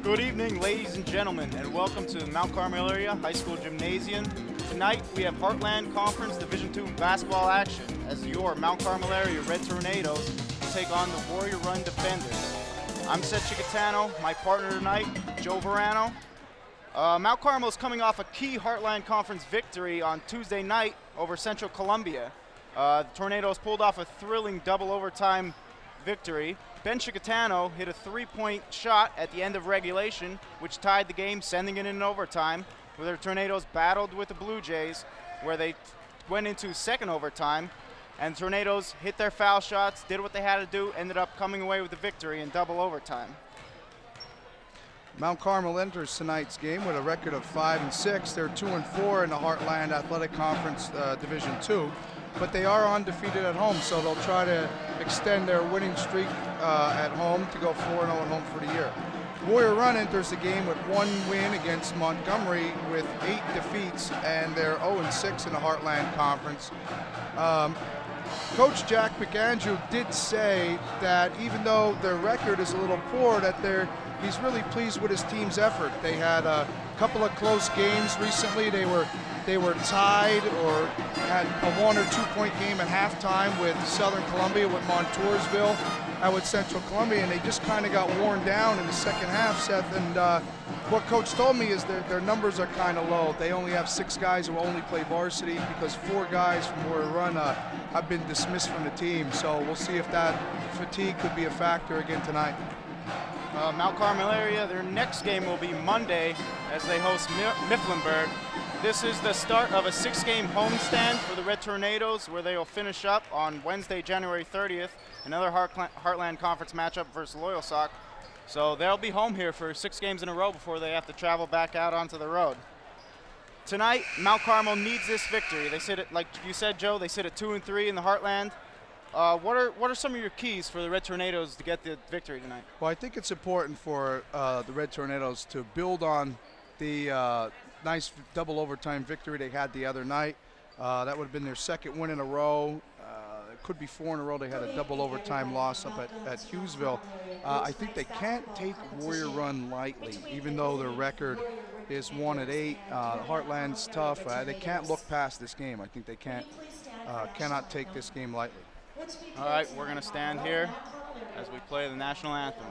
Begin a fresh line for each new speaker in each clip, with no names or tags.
Good evening, ladies and gentlemen, and welcome to the Mount Carmel Area High School Gymnasium. Tonight, we have Heartland Conference Division II basketball action as your Mount Carmel Area Red Tornadoes take on the Warrior Run Defenders. I'm Seth Chicatano, my partner tonight, Joe Verano. Mount Carmel is coming off a key Heartland Conference victory on Tuesday night over Central Columbia. The Tornadoes pulled off a thrilling double overtime victory. Ben Chicatano hit a three-point shot at the end of regulation, which tied the game, sending it in overtime, where the Tornadoes battled with the Blue Jays, where they went into second overtime, and the Tornadoes hit their foul shots, did what they had to do, ended up coming away with the victory in double overtime.
Mount Carmel enters tonight's game with a record of 5-6. They're 2-4 in the Heartland Athletic Conference Division II, but they are undefeated at home, so they'll try to extend their winning streak at home to go 4-0 at home for the year. Warrior Run enters the game with one win against Montgomery with 8 defeats, and they're 0-6 in the Heartland Conference. Coach Jack McAndrew did say that even though their record is a little poor, that he's really pleased with his team's effort. They had a couple of close games recently. They were tied or had a 1 or 2 point game at halftime with Southern Columbia, with Montoursville, and with Central Columbia, and they just kind of got worn down in the second half, Seth. And what Coach told me is their numbers are kind of low. They only have 6 guys who only play varsity because 4 guys from Warrior Run have been dismissed from the team. So we'll see if that fatigue could be a factor again tonight.
Mount Carmel Area, their next game will be Monday as they host Mifflinburg. This is the start of a 6-game homestand for the Red Tornadoes, where they will finish up on Wednesday, January 30th, another Heartland Conference matchup versus Loyalsock. So they'll be home here for 6 games in a row before they have to travel back out onto the road. Tonight, Mount Carmel needs this victory. They sit at, like you said, Joe, they sit at 2-3 in the Heartland. What are some of your keys for the Red Tornadoes to get the victory tonight?
Well, I think it's important for the Red Tornadoes to build on the nice double overtime victory they had the other night. That would have been their second win in a row. It could be 4 in a row. They had a double overtime loss up at Hughesville. I think they can't take Warrior Run lightly, even though their record is 1-8. Heartland's tough. They can't look past this game. I think they cannot take this game lightly.
All right, we're going to stand here as we play the national anthem.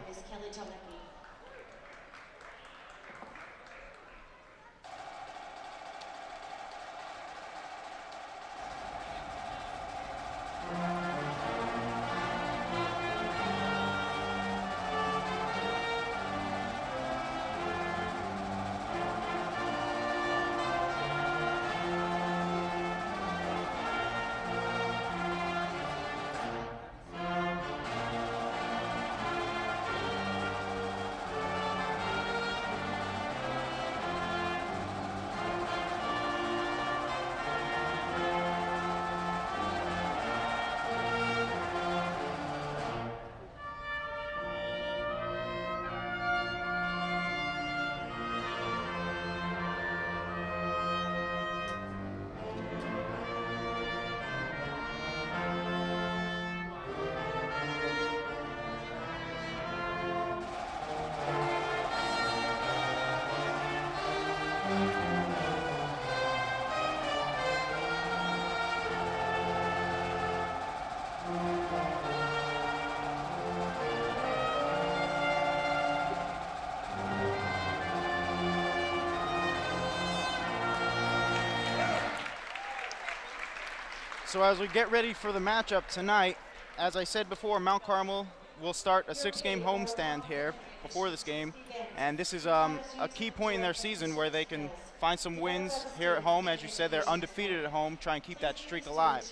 So as we get ready for the matchup tonight, as I said before, Mount Carmel will start a 6-game homestand here before this game, and this is a key point in their season where they can find some wins here at home. As you said, they're undefeated at home, try and keep that streak alive.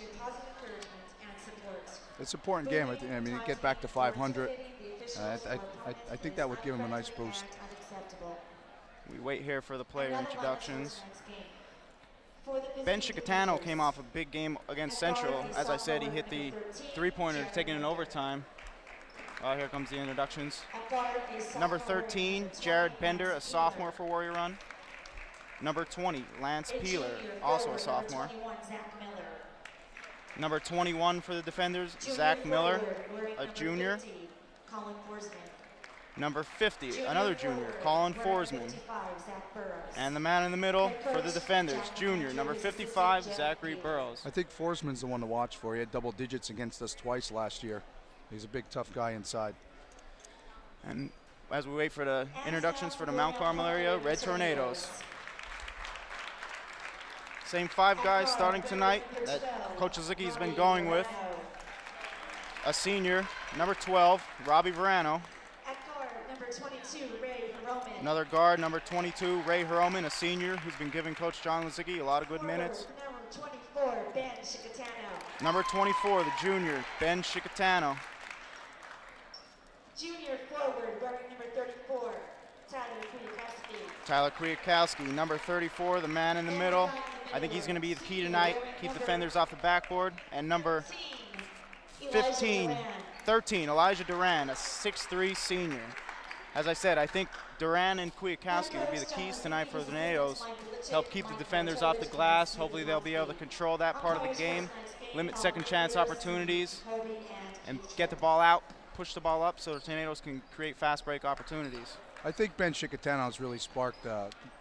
It's an important game. I mean, get back to 500. I think that would give them a nice boost.
We wait here for the player introductions. Ben Chicatano came off a big game against Central. As I said, he hit the three-pointer, taking in overtime. Here comes the introductions. Number 13, Jared Bender, a sophomore for Warrior Run. Number 20, Lance Peeler, also a sophomore. Number 21 for the defenders, Zach Miller, a junior. Number 50, another junior, Colin Forsman. And the man in the middle for the defenders, junior, number 55, Zachary Burrows.
I think Forsman's the one to watch for. He had double digits against us twice last year. He's a big, tough guy inside.
And as we wait for the introductions for the Mount Carmel area Red Tornadoes. Same 5 guys starting tonight that Coach Lizicki's been going with. A senior, number 12, Robbie Verano.
Number 22, Ray Hiroman.
Another guard, number 22, Ray Hiroman, a senior who's been giving Coach John Lizicki a lot of good minutes.
Number 24, Ben Shikatano.
Number 24, the junior, Ben Shikatano.
Junior forward, wearing number 34, Tyler Kwiatkowski.
Tyler Kwiatkowski, number 34, the man in the middle. I think he's going to be the key tonight, keep defenders off the backboard. And number 13, Elijah Duran, a 6'3 senior. As I said, I think Duran and Kwiatkowski will be the keys tonight for the Tornadoes. Help keep the defenders off the glass. Hopefully they'll be able to control that part of the game, limit second chance opportunities, and get the ball out, push the ball up so the Tornadoes can create fast break opportunities.
I think Ben Shikatano has really sparked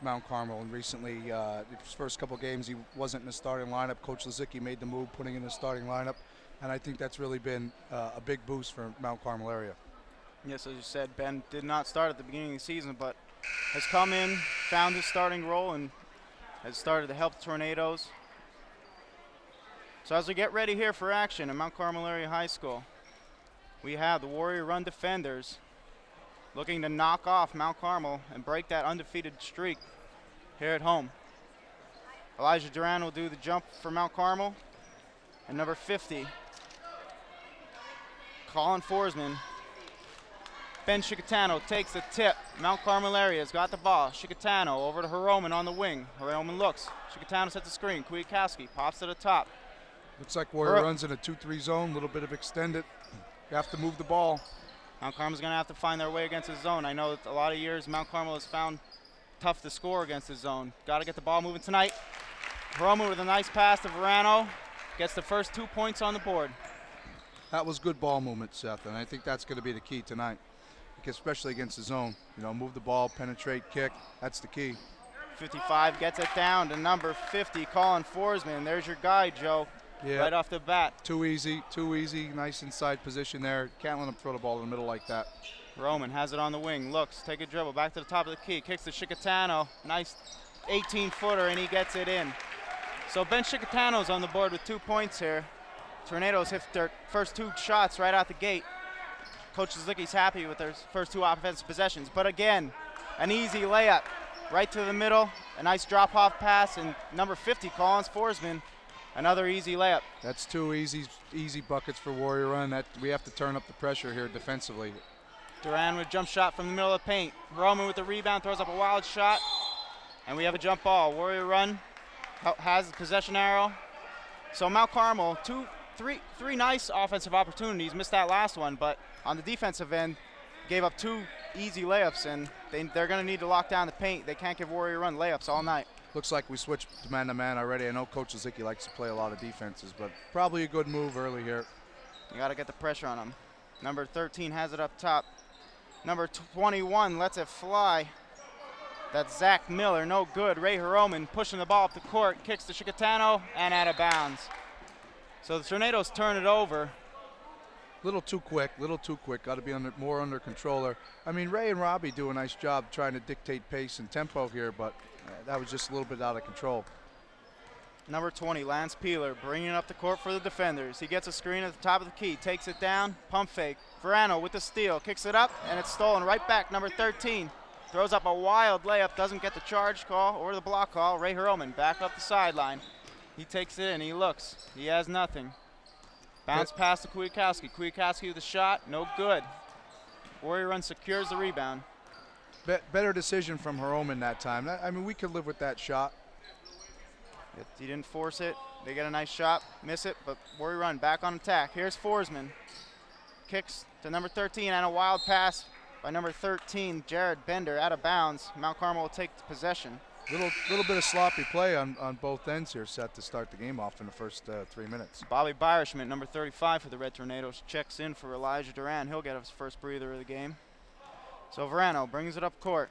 Mount Carmel, and recently, his first couple games, he wasn't in the starting lineup. Coach Lizicki made the move, putting in the starting lineup, and I think that's really been a big boost for Mount Carmel area.
Yes, as you said, Ben did not start at the beginning of the season, but has come in, found his starting role, and has started to help the Tornadoes. So as we get ready here for action at Mount Carmel Area High School, we have the Warrior Run defenders looking to knock off Mount Carmel and break that undefeated streak here at home. Elijah Duran will do the jump for Mount Carmel. And number 50, Colin Forsman. Ben Shikatano takes the tip. Mount Carmel area has got the ball. Shikatano over to Hiroman on the wing. Hiroman looks. Shikatano sets the screen. Kwiatkowski pops to the top.
Looks like Warrior runs in a 2-3 zone, a little bit of extended. You have to move the ball.
Mount Carmel's going to have to find their way against his zone. I know that a lot of years Mount Carmel has found tough to score against his zone. Got to get the ball moving tonight. Hiroman with a nice pass to Verano. Gets the first 2 points on the board.
That was good ball movement, Seth, and I think that's going to be the key tonight, especially against the zone. You know, move the ball, penetrate, kick. That's the key.
55 gets it down to number 50, Colin Forsman. There's your guy, Joe, right off the bat.
Too easy. Nice inside position there. Can't let him throw the ball in the middle like that.
Roman has it on the wing, looks, take a dribble, back to the top of the key, kicks to Shikatano. Nice 18-footer, and he gets it in. So Ben Shikatano's on the board with 2 points here. Tornadoes hit their first 2 shots right out the gate. Coach Lizicki's happy with their first 2 offensive possessions. But again, an easy layup right to the middle, a nice drop-off pass, and number 50, Collins Forsman, another easy layup.
That's 2 easy buckets for Warrior Run. We have to turn up the pressure here defensively.
Duran with a jump shot from the middle of the paint. Roman with the rebound, throws up a wild shot, and we have a jump ball. Warrior Run has the possession arrow. So Mount Carmel, three nice offensive opportunities. Missed that last one, but on the defensive end, gave up 2 easy layups, and they're going to need to lock down the paint. They can't give Warrior Run layups all night.
Looks like we switched to man-to-man already. I know Coach Lizicki likes to play a lot of defenses, but probably a good move early here.
You got to get the pressure on them. Number 13 has it up top. Number 21 lets it fly. That's Zach Miller, no good. Ray Hiroman pushing the ball up the court, kicks to Shikatano, and out of bounds. So the Tornadoes turn it over.
Little too quick. Got to be more under control. I mean, Ray and Robbie do a nice job trying to dictate pace and tempo here, but that was just a little bit out of control.
Number 20, Lance Peeler, bringing it up the court for the defenders. He gets a screen at the top of the key, takes it down, pump fake. Verano with the steal, kicks it up, and it's stolen right back. Number 13 throws up a wild layup, doesn't get the charge call or the block call. Ray Hiroman back up the sideline. He takes it in, he looks, he has nothing. Bounce pass to Kwiatkowski. Kwiatkowski with a shot, no good. Warrior Run secures the rebound.
Better decision from Hiroman that time. I mean, we could live with that shot.
He didn't force it. They get a nice shot, miss it, but Warrior Run back on attack. Here's Forsman. Kicks to number 13 and a wild pass by number 13, Jared Bender, out of bounds. Mount Carmel will take possession.
Little bit of sloppy play on both ends here, set to start the game off in the first 3 minutes.
Bobby Byerschmidt, number 35 for the Red Tornadoes, checks in for Elijah Duran. He'll get his first breather of the game. So Verano brings it up court.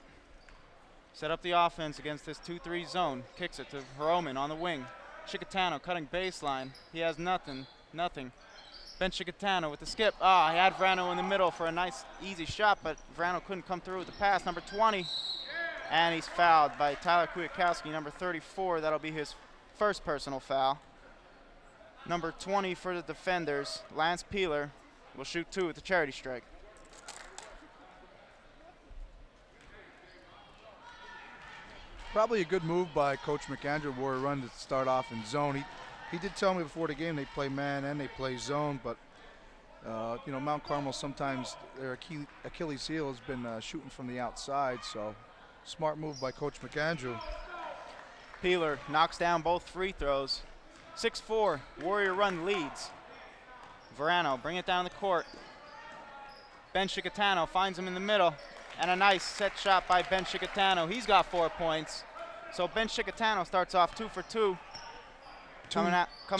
Set up the offense against this 2-3 zone. Kicks it to Roman on the wing. Chicatano cutting baseline. He has nothing. Ben Chicatano with the skip. He had Verano in the middle for a nice, easy shot, but Verano couldn't come through with the pass. Number 20. And he's fouled by Tyler Kwiatkowski, number 34. That'll be his first personal foul. Number 20 for the defenders, Lance Peeler, will shoot 2 with the charity strike.
Probably a good move by Coach McAndrew, Warrior Run, to start off in zone. He did tell me before the game they play man and they play zone, but Mount Carmel sometimes their Achilles heel has been shooting from the outside, so smart move by Coach McAndrew.
Peeler knocks down both free throws. 6-4, Warrior Run leads. Verano bring it down the court. Ben Chicatano finds him in the middle, and a nice set shot by Ben Chicatano. He's got 4 points. So Ben Chicatano starts off 2 for 2. Coming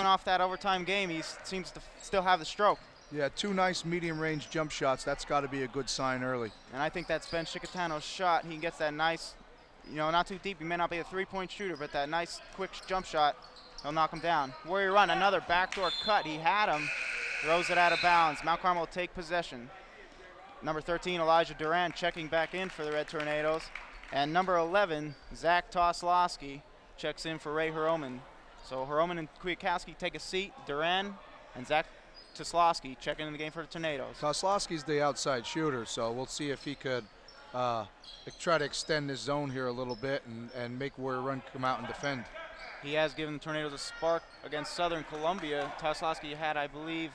off that overtime game, he seems to still have the stroke.
Yeah, 2 nice medium-range jump shots. That's got to be a good sign early.
And I think that's Ben Chicatano's shot. He gets that nice, not too deep. He may not be a three-point shooter, but that nice, quick jump shot, he'll knock him down. Warrior Run, another backdoor cut. He had him, throws it out of bounds. Mount Carmel will take possession. Number 13, Elijah Duran, checking back in for the Red Tornadoes. And number 11, Zach Toslowski, checks in for Ray Hroman. So Hroman and Kwiatkowski take a seat. Duran and Zach Toslowski checking in the game for the Tornadoes.
Toslowski's the outside shooter, so we'll see if he could try to extend his zone here a little bit and make Warrior Run come out and defend.
He has given the Tornadoes a spark against Southern Columbia. Toslowski had, I believe,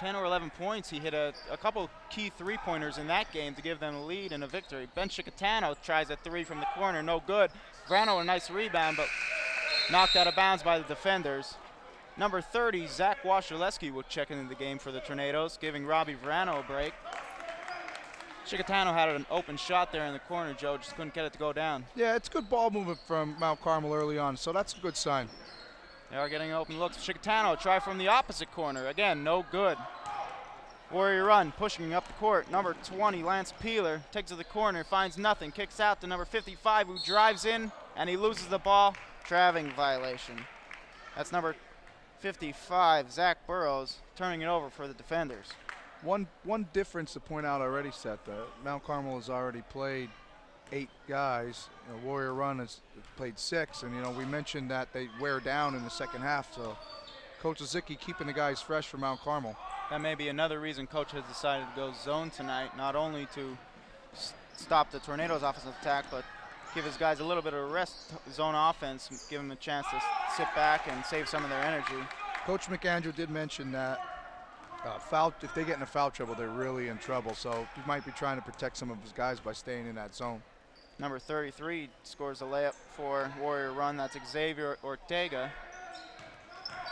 10 or 11 points. He hit a couple key three-pointers in that game to give them a lead and a victory. Ben Chicatano tries a 3 from the corner, no good. Verano a nice rebound, but knocked out of bounds by the defenders. Number 30, Zach Washaleski will check into the game for the Tornadoes, giving Robbie Verano a break. Chicatano had an open shot there in the corner, Joe, just couldn't get it to go down.
Yeah, it's good ball movement from Mount Carmel early on, so that's a good sign.
They are getting open looks. Chicatano try from the opposite corner. Again, no good. Warrior Run pushing up the court. Number 20, Lance Peeler, takes to the corner, finds nothing, kicks out to number 55, who drives in, and he loses the ball. Traveling violation. That's number 55, Zach Burrows, turning it over for the defenders.
One difference to point out already, Seth. Mount Carmel has already played 8 guys. Warrior Run has played 6, and we mentioned that they wear down in the second half. So Coach Ozicki keeping the guys fresh for Mount Carmel.
That may be another reason Coach has decided to go zone tonight, not only to stop the Tornadoes' offensive attack, but give his guys a little bit of a rest, zone offense, give them a chance to sit back and save some of their energy. Coach
McAndrew did mention that if they get into foul trouble, they're really in trouble. So he might be trying to protect some of his guys by staying in that zone.
Number 33 scores a layup for Warrior Run. That's Xavier Ortega.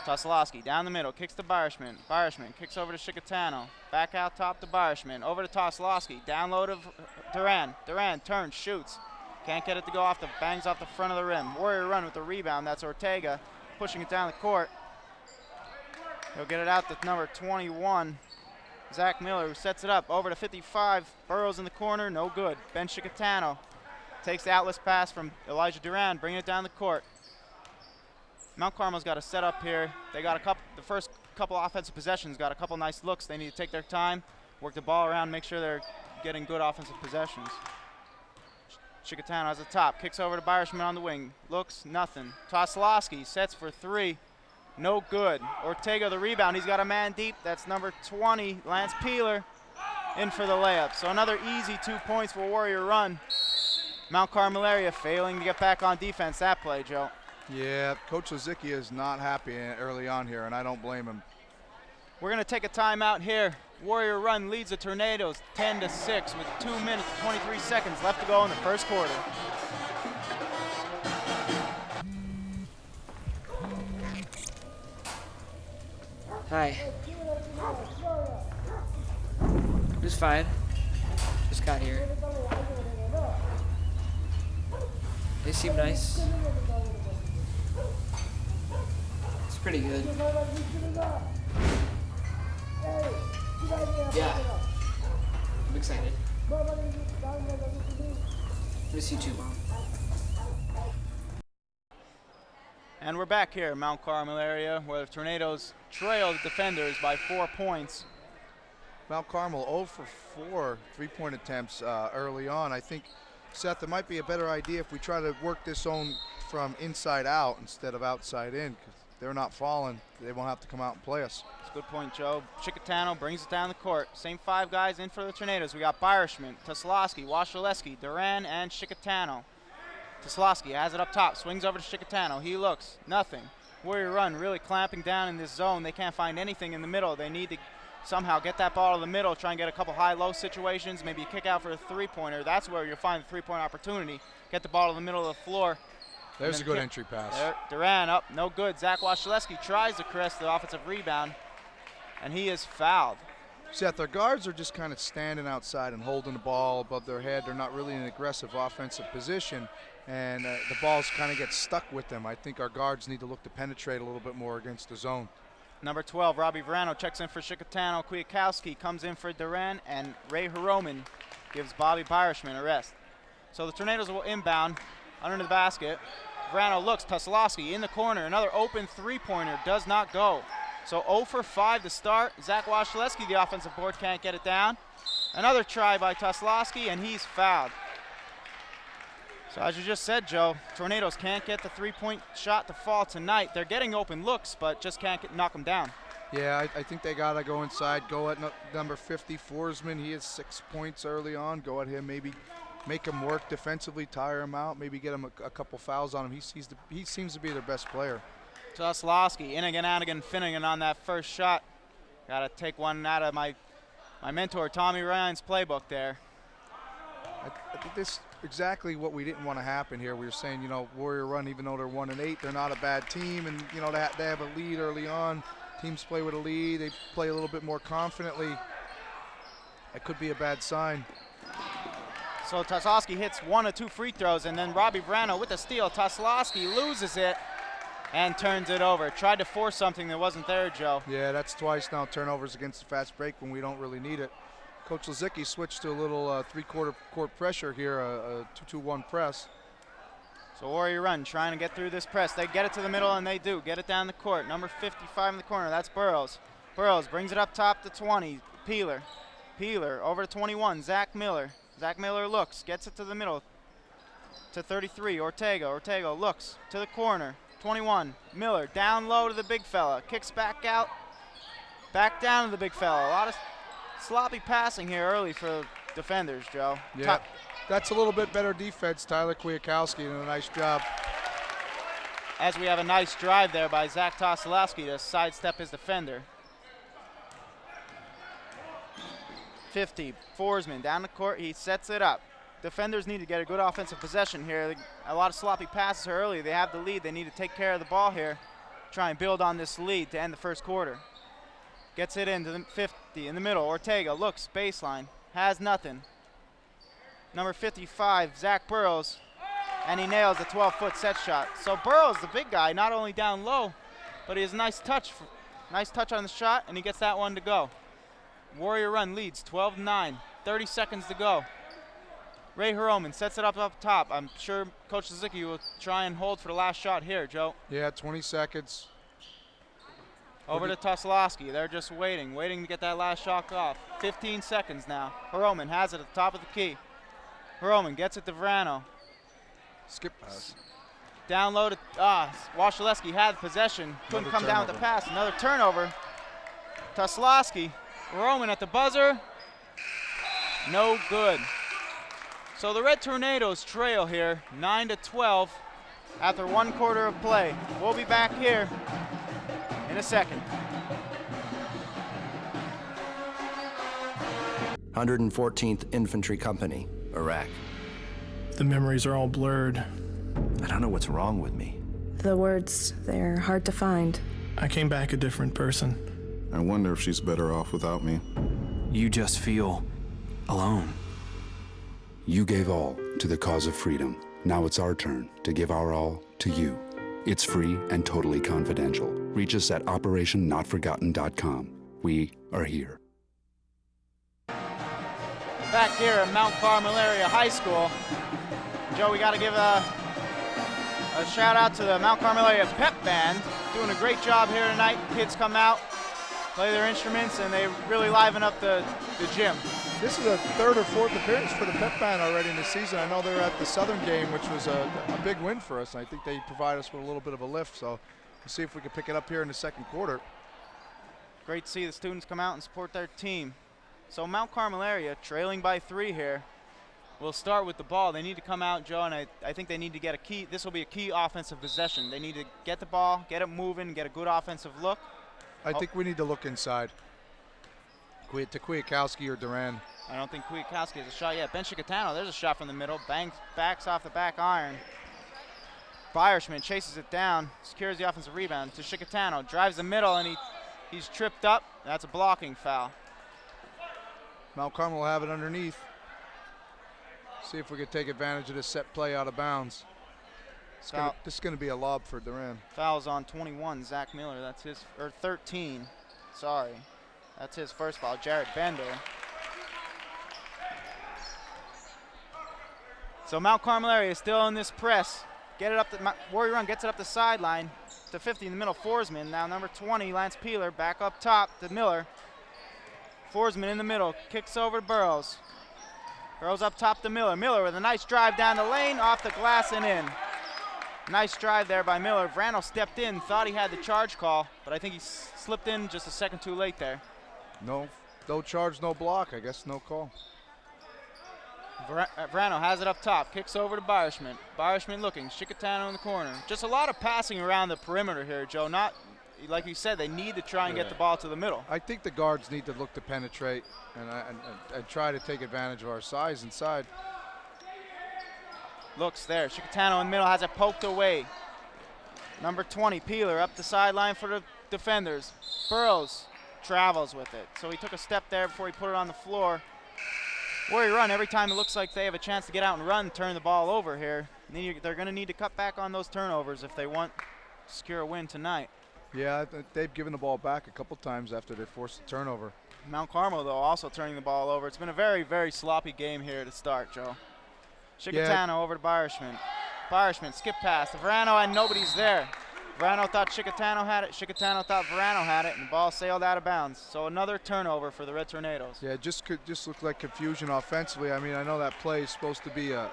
Toslowski down the middle, kicks to Barishman. Barishman kicks over to Chicatano. Back out top to Barishman. Over to Toslowski. Down low to Duran. Duran turns, shoots. Can't get it to go off bangs off the front of the rim. Warrior Run with the rebound. That's Ortega pushing it down the court. He'll get it out to number 21, Zach Miller, who sets it up over to 55. Burrows in the corner, no good. Ben Chicatano takes the outless pass from Elijah Duran, bringing it down the court. Mount Carmel's got a set up here. They got the first couple offensive possessions, got a couple nice looks. They need to take their time, work the ball around, make sure they're getting good offensive possessions. Chicatano has the top, kicks over to Barishman on the wing. Looks, nothing. Toslowski sets for 3. No good. Ortega the rebound. He's got a man deep. That's number 20, Lance Peeler, in for the layup. So another easy 2 points for Warrior Run. Mount Carmel area failing to get back on defense that play, Joe.
Yeah, Coach Ozicki is not happy early on here, and I don't blame him.
We're going to take a timeout here. Warrior Run leads the Tornadoes 10-6 with 2 minutes and 23 seconds left to go in the first quarter.
Hi. Just fine. Just got here. They seem nice. It's pretty good. Yeah. I'm excited. Miss you too, Mom.
And we're back here in Mount Carmel area where the Tornadoes trail the defenders by 4 points.
Mount Carmel 0 for 4 three-point attempts early on. I think, Seth, it might be a better idea if we try to work this zone from inside out instead of outside in, because they're not falling. They won't have to come out and play us.
That's a good point, Joe. Chicatano brings it down the court. Same 5 guys in for the Tornadoes. We got Byershman, Toslowski, Washaleski, Duran, and Chicatano. Toslowski has it up top, swings over to Chicatano. He looks, nothing. Warrior Run really clamping down in this zone. They can't find anything in the middle. They need to somehow get that ball to the middle, try and get a couple high-low situations, maybe kick out for a three-pointer. That's where you'll find the three-point opportunity. Get the ball to the middle of the floor.
There's a good entry pass.
There, Duran up, no good. Zach Washaleski tries to crest the offensive rebound, and he is fouled.
Seth, our guards are just kind of standing outside and holding the ball above their head. They're not really in an aggressive offensive position, and the balls kind of get stuck with them. I think our guards need to look to penetrate a little bit more against the zone.
Number 12, Robbie Verano checks in for Chicatano. Kwiatkowski comes in for Duran, and Ray Hiroman gives Bobby Byershman a rest. So the Tornadoes will inbound under the basket. Verano looks, Toslowski in the corner. Another open three-pointer, does not go. So 0 for 5 to start. Zach Washaleski, the offensive board, can't get it down. Another try by Toslowski, and he's fouled. So as you just said, Joe, Tornadoes can't get the three-point shot to fall tonight. They're getting open looks, but just can't knock them down.
Yeah, I think they got to go inside, go at number 50, Forsman. He has 6 points early on. Go at him, maybe make him work defensively, tire him out, maybe get him a couple fouls on him. He seems to be their best player.
Toslowski, in again, out again, Finnegan on that first shot. Got to take one out of my mentor, Tommy Ryan's playbook there.
I think this exactly what we didn't want to happen here. We were saying, you know, Warrior Run, even though they're 1-8, they're not a bad team, and you know they have a lead early on. Teams play with a lead, they play a little bit more confidently. That could be a bad sign.
So Toslowski hits 1 or 2 free throws, and then Robbie Verano with the steal. Toslowski loses it and turns it over. Tried to force something that wasn't there, Joe.
Yeah, that's twice now, turnovers against the fast break when we don't really need it. Coach Lazicki switched to a little three-quarter court pressure here, a 2-2-1 press.
So Warrior Run trying to get through this press. They get it to the middle, and they do. Get it down the court. Number 55 in the corner, that's Burrows. Burrows brings it up top to 20. Peeler over to 21, Zach Miller. Zach Miller looks, gets it to the middle to 33, Ortega looks to the corner. 21, Miller down low to the big fella. Kicks back out, back down to the big fella. A lot of sloppy passing here early for defenders, Joe.
Yeah, that's a little bit better defense. Tyler Kwiatkowski doing a nice job.
As we have a nice drive there by Zach Toslowski to sidestep his defender. 50, Forsman down the court, he sets it up. Defenders need to get a good offensive possession here. A lot of sloppy passes early. They have the lead. They need to take care of the ball here. Try and build on this lead to end the first quarter. Gets it into the 50 in the middle. Ortega looks, baseline, has nothing. Number 55, Zach Burrows, and he nails the 12-foot set shot. So Burrows, the big guy, not only down low, but he has a nice touch on the shot, and he gets that one to go. Warrior Run leads 12-9, 30 seconds to go. Ray Hiroman sets it up top. I'm sure Coach Lazicki will try and hold for the last shot here, Joe.
Yeah, 20 seconds.
Over to Toslowski. They're just waiting to get that last shot off. 15 seconds now. Hiroman has it at the top of the key. Hiroman gets it to Verano.
Skip pass.
Down low to Washaleski had possession. Couldn't come down with the pass. Another turnover. Toslowski. Hiroman at the buzzer. No good. So the Red Tornadoes trail here 9-12 after 1 quarter of play. We'll be back here in a second.
114th Infantry Company, Iraq.
The memories are all blurred.
I don't know what's wrong with me.
The words, they're hard to find.
I came back a different person.
I wonder if she's better off without me.
You just feel alone.
You gave all to the cause of freedom. Now it's our turn to give our all to you. It's free and totally confidential. Reach us at OperationNotForgotten.com. We are here.
back here at Mount Carmel Area High School. Joe, we got to give a shout out to the Mount Carmel Area Pep Band, doing a great job here tonight. Kids come out, play their instruments, and they really liven up the gym.
This is a third or fourth appearance for the Pep Band already in the season. I know they were at the Southern game, which was a big win for us. I think they provide us with a little bit of a lift, so we'll see if we can pick it up here in the second quarter.
Great to see the students come out and support their team. So Mount Carmel Area trailing by 3 here. We'll start with the ball. They need to come out, Joe, and I think they need to get a key. This will be a key offensive possession. They need to get the ball, get it moving, get a good offensive look.
I think we need to look inside. To Kwiatkowski or Duran.
I don't think Kwiatkowski has a shot yet. Ben Chicatano, there's a shot from the middle. Backs off the back iron. Beierschmidt chases it down, secures the offensive rebound to Chicatano. Drives the middle, and he's tripped up. That's a blocking foul.
Mount Carmel will have it underneath. See if we can take advantage of this set play out of bounds. This is going to be a lob for Duran.
Foul's on 21, Zach Miller. That's his, or 13. Sorry. That's his first foul, Jared Bender. So Mount Carmel Area is still in this press. Get it up, Warrior Run gets it up the sideline to 50 in the middle, Forsman. Now number 20, Lance Peeler, back up top to Miller. Forsman in the middle, kicks over to Burrows. Burrows up top to Miller. Miller with a nice drive down the lane, off the glass and in. Nice drive there by Miller. Vrano stepped in, thought he had the charge call, but I think he slipped in just a second too late there.
No charge, no block. I guess no call.
Vrano has it up top, kicks over to Beierschmidt. Beierschmidt looking, Chicatano in the corner. Just a lot of passing around the perimeter here, Joe. Not, like you said, they need to try and get the ball to the middle.
I think the guards need to look to penetrate and try to take advantage of our size inside.
Looks there, Chicatano in the middle, has it poked away. Number 20, Peeler, up the sideline for the defenders. Burrows travels with it. So he took a step there before he put it on the floor. Warrior Run, every time it looks like they have a chance to get out and run, turn the ball over here. They're going to need to cut back on those turnovers if they want to secure a win tonight.
Yeah, they've given the ball back a couple times after they forced the turnover.
Mount Carmel, though, also turning the ball over. It's been a very, very sloppy game here to start, Joe. Chicatano over to Beierschmidt. Beierschmidt, skip pass to Vrano, and nobody's there. Vrano thought Chicatano had it. Chicatano thought Vrano had it, and the ball sailed out of bounds. So another turnover for the Red Tornadoes.
Yeah, it just looked like confusion offensively. I mean, I know that play is supposed to be a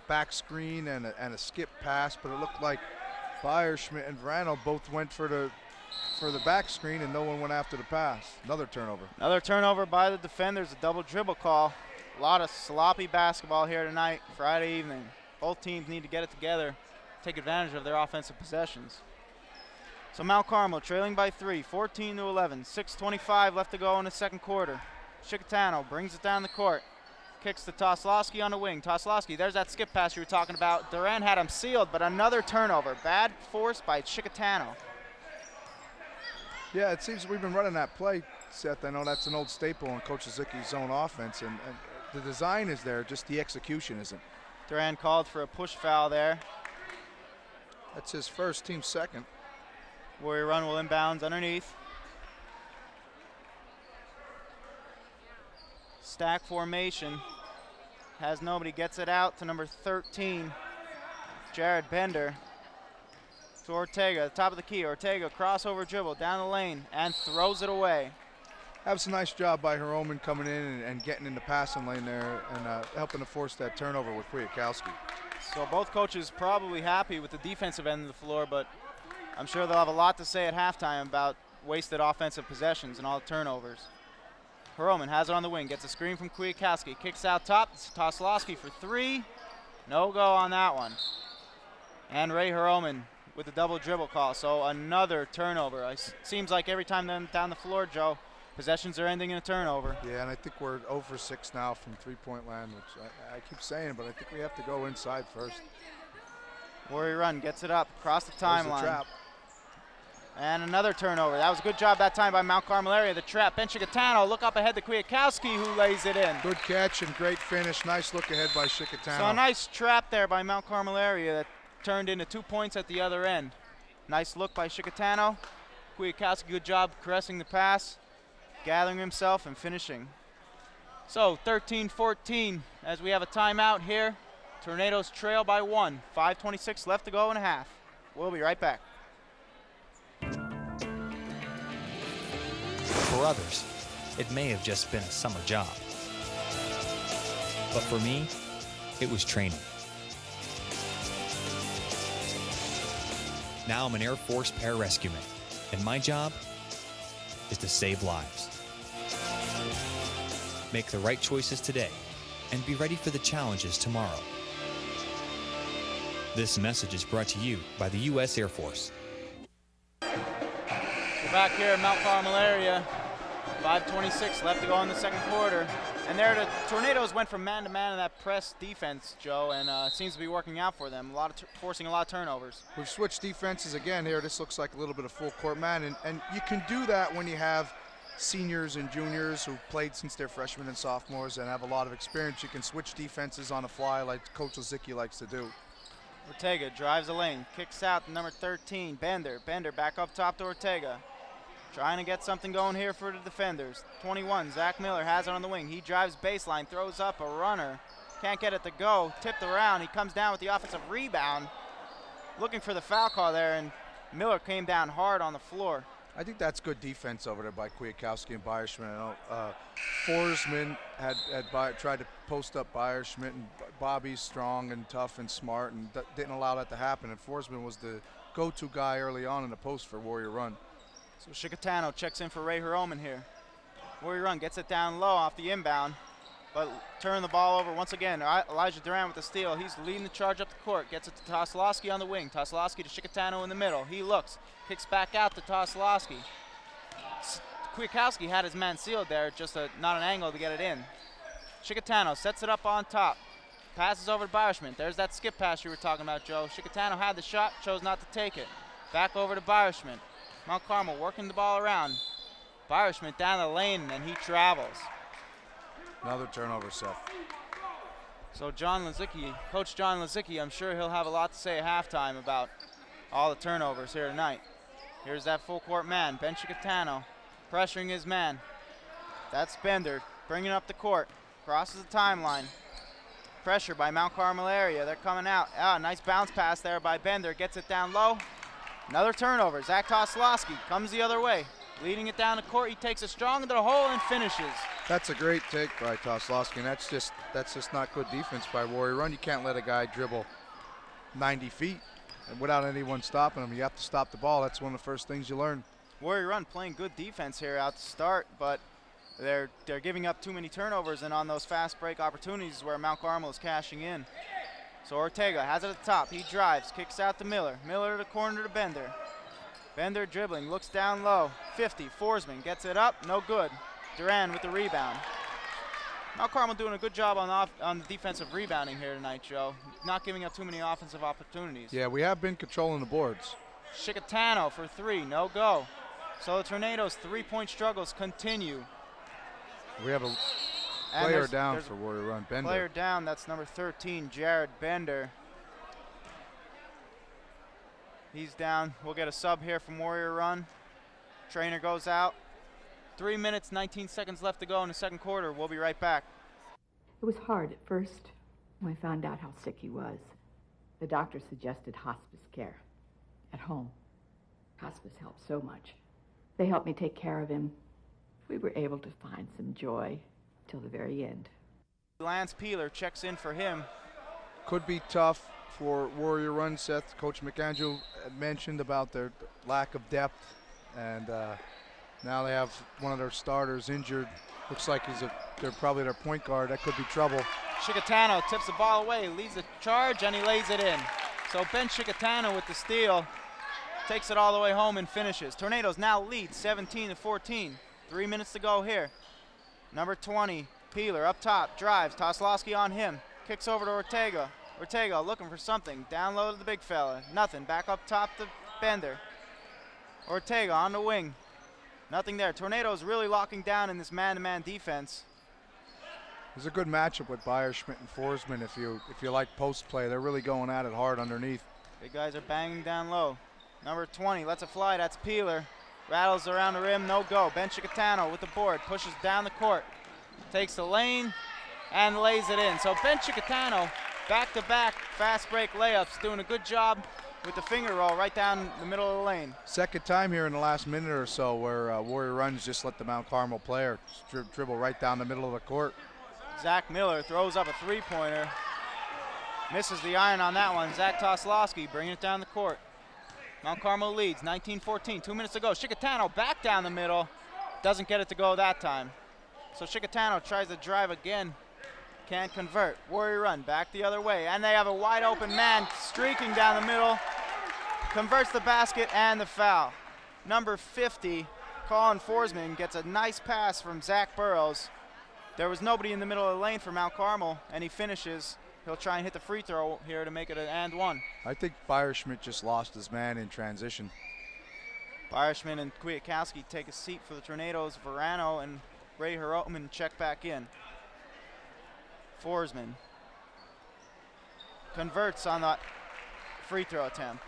back screen and a skip pass, but it looked like Beierschmidt and Vrano both went for the back screen, and no one went after the pass. Another turnover.
Another turnover by the defenders, a double dribble call. A lot of sloppy basketball here tonight, Friday evening. Both teams need to get it together, take advantage of their offensive possessions. So Mount Carmel trailing by 3, 14-11, 6:25 left to go in the second quarter. Chicatano brings it down the court, kicks to Toslowski on the wing. Toslowski, there's that skip pass you were talking about. Duran had him sealed, but another turnover. Bad force by Chicatano.
Yeah, it seems we've been running that play, Seth. I know that's an old staple in Coach Zicki's zone offense, and the design is there, just the execution isn't.
Duran called for a push foul there.
That's his first, team second.
Warrior Run will inbounds underneath. Stack formation. Has nobody, gets it out to number 13, Jared Bender. To Ortega, top of the key. Ortega, crossover dribble down the lane and throws it away.
That was a nice job by Hiroman coming in and getting in the passing lane there and helping to force that turnover with Kwiatkowski.
So both coaches probably happy with the defensive end of the floor, but I'm sure they'll have a lot to say at halftime about wasted offensive possessions and all the turnovers. Hiroman has it on the wing, gets a screen from Kwiatkowski, kicks out top. Toslowski for 3. No go on that one. And Ray Hiroman with the double dribble call. So another turnover. It seems like every time they're down the floor, Joe, possessions are ending in a turnover.
Yeah, and I think we're 0 for 6 now from three-point land, which I keep saying, but I think we have to go inside first.
Warrior Run gets it up across the timeline.
Trap.
And another turnover. That was a good job that time by Mount Carmel Area. The trap. Ben Chicatano, look up ahead to Kwiatkowski, who lays it in.
Good catch and great finish. Nice look ahead by Chicatano.
So a nice trap there by Mount Carmel Area that turned into 2 points at the other end. Nice look by Chicatano. Kwiatkowski, good job caressing the pass, gathering himself and finishing. So 13-14 as we have a timeout here. Tornadoes trail by 1. 5:26 left to go and a half. We'll be right back.
For others, it may have just been a summer job. But for me, it was training. Now I'm an Air Force pararescueman, and my job is to save lives. Make the right choices today and be ready for the challenges tomorrow. This message is brought to you by the U.S. Air Force.
We're back here at Mount Carmel area. 5:26 left to go in the second quarter. And there the Tornadoes went from man-to-man in that press defense, Joe, and it seems to be working out for them. Forcing a lot of turnovers.
We've switched defenses again here. This looks like a little bit of full court man, and you can do that when you have seniors and juniors who've played since they're freshmen and sophomores and have a lot of experience. You can switch defenses on the fly like Coach Lizicki likes to do.
Ortega drives the lane, kicks out to number 13, Bender. Bender back up top to Ortega. Trying to get something going here for the defenders. 21, Zach Miller has it on the wing. He drives baseline, throws up a runner. Can't get it to go, tipped around. He comes down with the offensive rebound. Looking for the foul call there, and Miller came down hard on the floor.
I think that's good defense over there by Kwiatkowski and Beierschmidt. Forsman had tried to post up Beierschmidt, and Bobby's strong and tough and smart and didn't allow that to happen. And Forsman was the go-to guy early on in the post for Warrior Run.
So Chicatano checks in for Ray Hiroman here. Warrior Run gets it down low off the inbound, but turn the ball over once again. Elijah Duran with the steal. He's leading the charge up the court. Gets it to Tosolowski on the wing. Tosolowski to Chicatano in the middle. He looks, kicks back out to Tosolowski. Kwiatkowski had his man sealed there, just not an angle to get it in. Chicatano sets it up on top. Passes over to Beierschmidt. There's that skip pass you were talking about, Joe. Chicatano had the shot, chose not to take it. Back over to Beierschmidt. Mount Carmel working the ball around. Beierschmidt down the lane, and he travels.
Another turnover, Seth.
So Coach John Lizicki, I'm sure he'll have a lot to say at halftime about all the turnovers here tonight. Here's that full court man, Ben Chicatano, pressuring his man. That's Bender, bringing up the court, crosses the timeline. Pressure by Mount Carmel area, they're coming out. Nice bounce pass there by Bender, gets it down low. Another turnover, Zach Tosolowski comes the other way. Leading it down the court, he takes it strong into the hole and finishes.
That's a great take by Tosolowski, and that's just not good defense by Warrior Run. You can't let a guy dribble 90 feet without anyone stopping him. You have to stop the ball. That's one of the first things you learn.
Warrior Run playing good defense here out to start, but they're giving up too many turnovers, and on those fast break opportunities where Mount Carmel is cashing in. So Ortega has it at the top. He drives, kicks out to Miller. Miller to the corner to Bender. Bender dribbling, looks down low. 50, Forsman gets it up, no good. Duran with the rebound. Mount Carmel doing a good job on the defensive rebounding here tonight, Joe. Not giving up too many offensive opportunities.
Yeah, we have been controlling the boards.
Chicatano for 3, no go. So the Tornadoes' three-point struggles continue.
We have a player down for Warrior Run, Bender.
Player down, that's number 13, Jared Bender. He's down. We'll get a sub here from Warrior Run. Trainer goes out. 3 minutes, 19 seconds left to go in the second quarter. We'll be right back.
It was hard at first when I found out how sick he was. The doctor suggested hospice care at home. Hospice helped so much. They helped me take care of him. We were able to find some joy till the very end.
Lance Peeler checks in for him.
Could be tough for Warrior Run, Seth. Coach McAndrew mentioned about their lack of depth, and now they have one of their starters injured. Looks like they're probably their point guard. That could be trouble.
Chicatano tips the ball away, leads the charge, and he lays it in. So Ben Chicatano with the steal, takes it all the way home and finishes. Tornadoes now lead 17-14. 3 minutes to go here. Number 20, Peeler up top, drives, Tosolowski on him, kicks over to Ortega. Ortega looking for something, down low to the big fella, nothing, back up top to Bender. Ortega on the wing, nothing there. Tornadoes really locking down in this man-to-man defense.
It's a good matchup with Beierschmidt and Forsman if you like post play. They're really going at it hard underneath.
Big guys are banging down low. Number 20 lets it fly, that's Peeler. Rattles around the rim, no go. Ben Chicatano with the board, pushes down the court. takes the lane and lays it in. So Ben Chicatano, back-to-back fast break layups, doing a good job with the finger roll right down the middle of the lane.
Second time here in the last minute or so where Warrior Runs just let the Mount Carmel player dribble right down the middle of the court.
Zach Miller throws up a three-pointer. Misses the iron on that one. Zach Toslowski bringing it down the court. Mount Carmel leads 19-14. 2 minutes to go. Chicatano back down the middle. Doesn't get it to go that time. So Chicatano tries to drive again. Can't convert. Warrior Run back the other way. And they have a wide open man streaking down the middle. Converts the basket and the foul. Number 50, Colin Forsman, gets a nice pass from Zach Burrows. There was nobody in the middle of the lane for Mount Carmel, and he finishes. He'll try and hit the free throw here to make it an and one.
I think Bayerschmidt just lost his man in transition.
Bayerschmidt and Kwiatkowski take a seat for the Tornadoes. Verano and Ray Hiroman check back in. Forsman converts on the free throw attempt.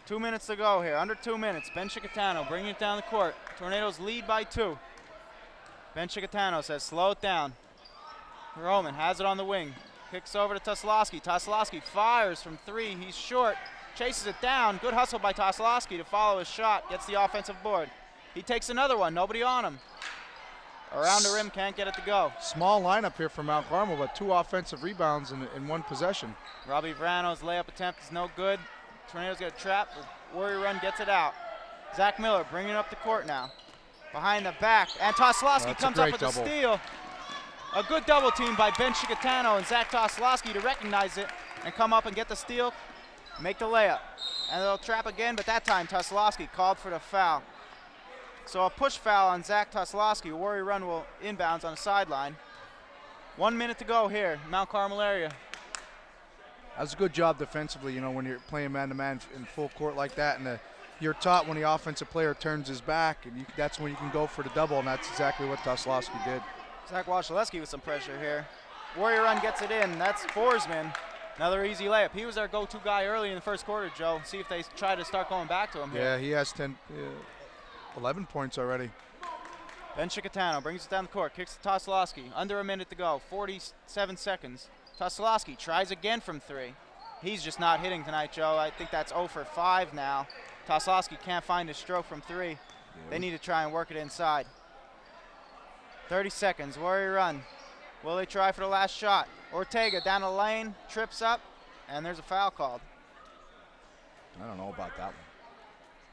2 minutes to go here, under 2 minutes. Ben Chicatano bringing it down the court. Tornadoes lead by 2. Ben Chicatano says, slow it down. Roman has it on the wing. Kicks over to Toslowski. Toslowski fires from 3. He's short. Chases it down. Good hustle by Toslowski to follow his shot. Gets the offensive board. He takes another one. Nobody on him. Around the rim, can't get it to go.
Small lineup here for Mount Carmel, but 2 offensive rebounds in one possession.
Robbie Verano's layup attempt is no good. Tornadoes get a trap. Warrior Run gets it out. Zach Miller bringing up the court now. Behind the back, and Toslowski comes up with a steal. A good double team by Ben Chicatano and Zach Toslowski to recognize it and come up and get the steal, make the layup. And they'll trap again, but that time Toslowski called for the foul. So a push foul on Zach Toslowski. Warrior Run will inbounds on the sideline. 1 minute to go here, Mount Carmel area.
That's a good job defensively, you know, when you're playing man-to-man in full court like that, and you're taught when the offensive player turns his back, and that's when you can go for the double, and that's exactly what Toslowski did.
Zach Wachaleski with some pressure here. Warrior Run gets it in. That's Forsman. Another easy layup. He was our go-to guy early in the first quarter, Joe. See if they try to start going back to him here.
Yeah, he has 11 points already.
Ben Chicatano brings it down the court, kicks to Toslowski. Under a minute to go, 47 seconds. Toslowski tries again from 3. He's just not hitting tonight, Joe. I think that's 0 for 5 now. Toslowski can't find his stroke from 3. Yeah. They need to try and work it inside. 30 seconds, Warrior Run. Will they try for the last shot? Ortega down the lane, trips up, and there's a foul called.
I don't know about that one.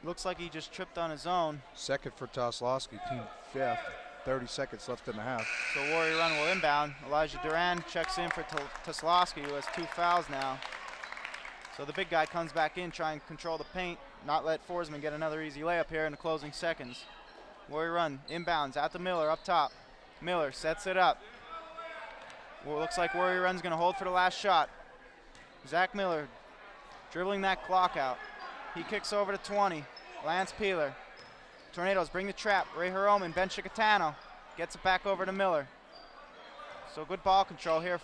Looks like he just tripped on his own.
Second for Toslowski, team 5th. 30 seconds left in the half.
So Warrior Run will inbound. Elijah Duran checks in for Toslowski, who has 2 fouls now. So the big guy comes back in, trying to control the paint, not let Forsman get another easy layup here in the closing seconds. Warrior Run inbounds out to Miller up top. Miller sets it up. Well, looks like Warrior Run's going to hold for the last shot. Zach Miller dribbling that clock out. He kicks over to 20. Lance Peeler. Tornadoes bring the trap. Ray Hiroman, Ben Chicatano gets it back over to Miller. So good ball control here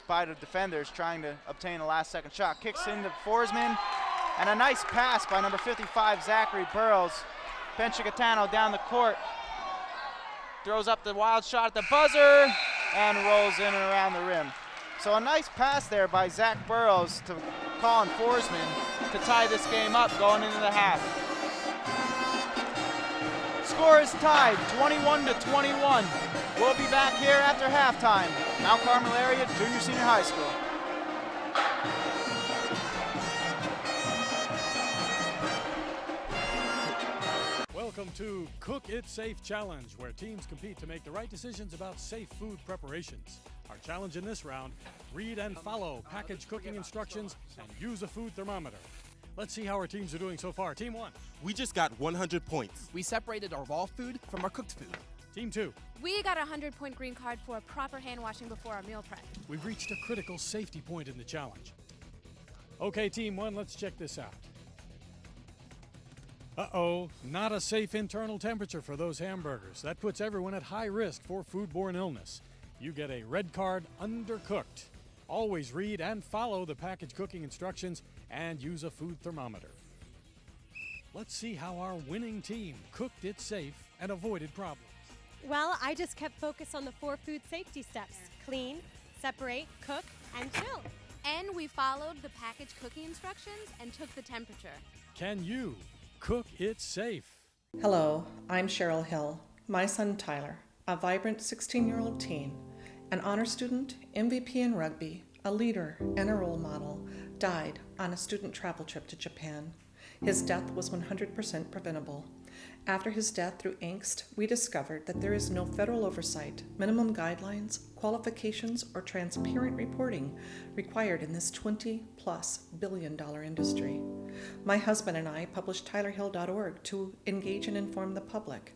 by the defenders trying to obtain a last second shot. Kicks into Forsman, and a nice pass by number 55, Zachary Burrows. Ben Chicatano down the court. Throws up the wild shot at the buzzer and rolls in and around the rim. So a nice pass there by Zach Burrows to Colin Forsman to tie this game up going into the half. Score is tied, 21-21. We'll be back here after halftime. Mount Carmel area Junior Senior High School.
Welcome to Cook It Safe Challenge, where teams compete to make the right decisions about safe food preparations. Our challenge in this round, read and follow package cooking instructions and use a food thermometer. Let's see how our teams are doing so far. Team 1.
We just got 100 points.
We separated our raw food from our cooked food.
Team 2.
We got a 100-point green card for proper hand washing before our meal prep.
We've reached a critical safety point in the challenge. Okay, Team 1, let's check this out. Uh-oh, not a safe internal temperature for those hamburgers. That puts everyone at high risk for foodborne illness. You get a red card, undercooked. Always read and follow the package cooking instructions and use a food thermometer. Let's see how our winning team cooked it safe and avoided problems.
Well, I just kept focused on the 4 food safety steps: clean, separate, cook, and chill.
And we followed the package cooking instructions and took the temperature.
Can you cook it safe?
Hello, I'm Cheryl Hill. My son Tyler, a vibrant 16-year-old teen, an honor student, MVP in rugby, a leader, and a role model, died on a student travel trip to Japan. His death was 100% preventable. After his death, through angst, we discovered that there is no federal oversight, minimum guidelines, qualifications, or transparent reporting required in this $20+ billion industry. My husband and I published TylerHill.org to engage and inform the public.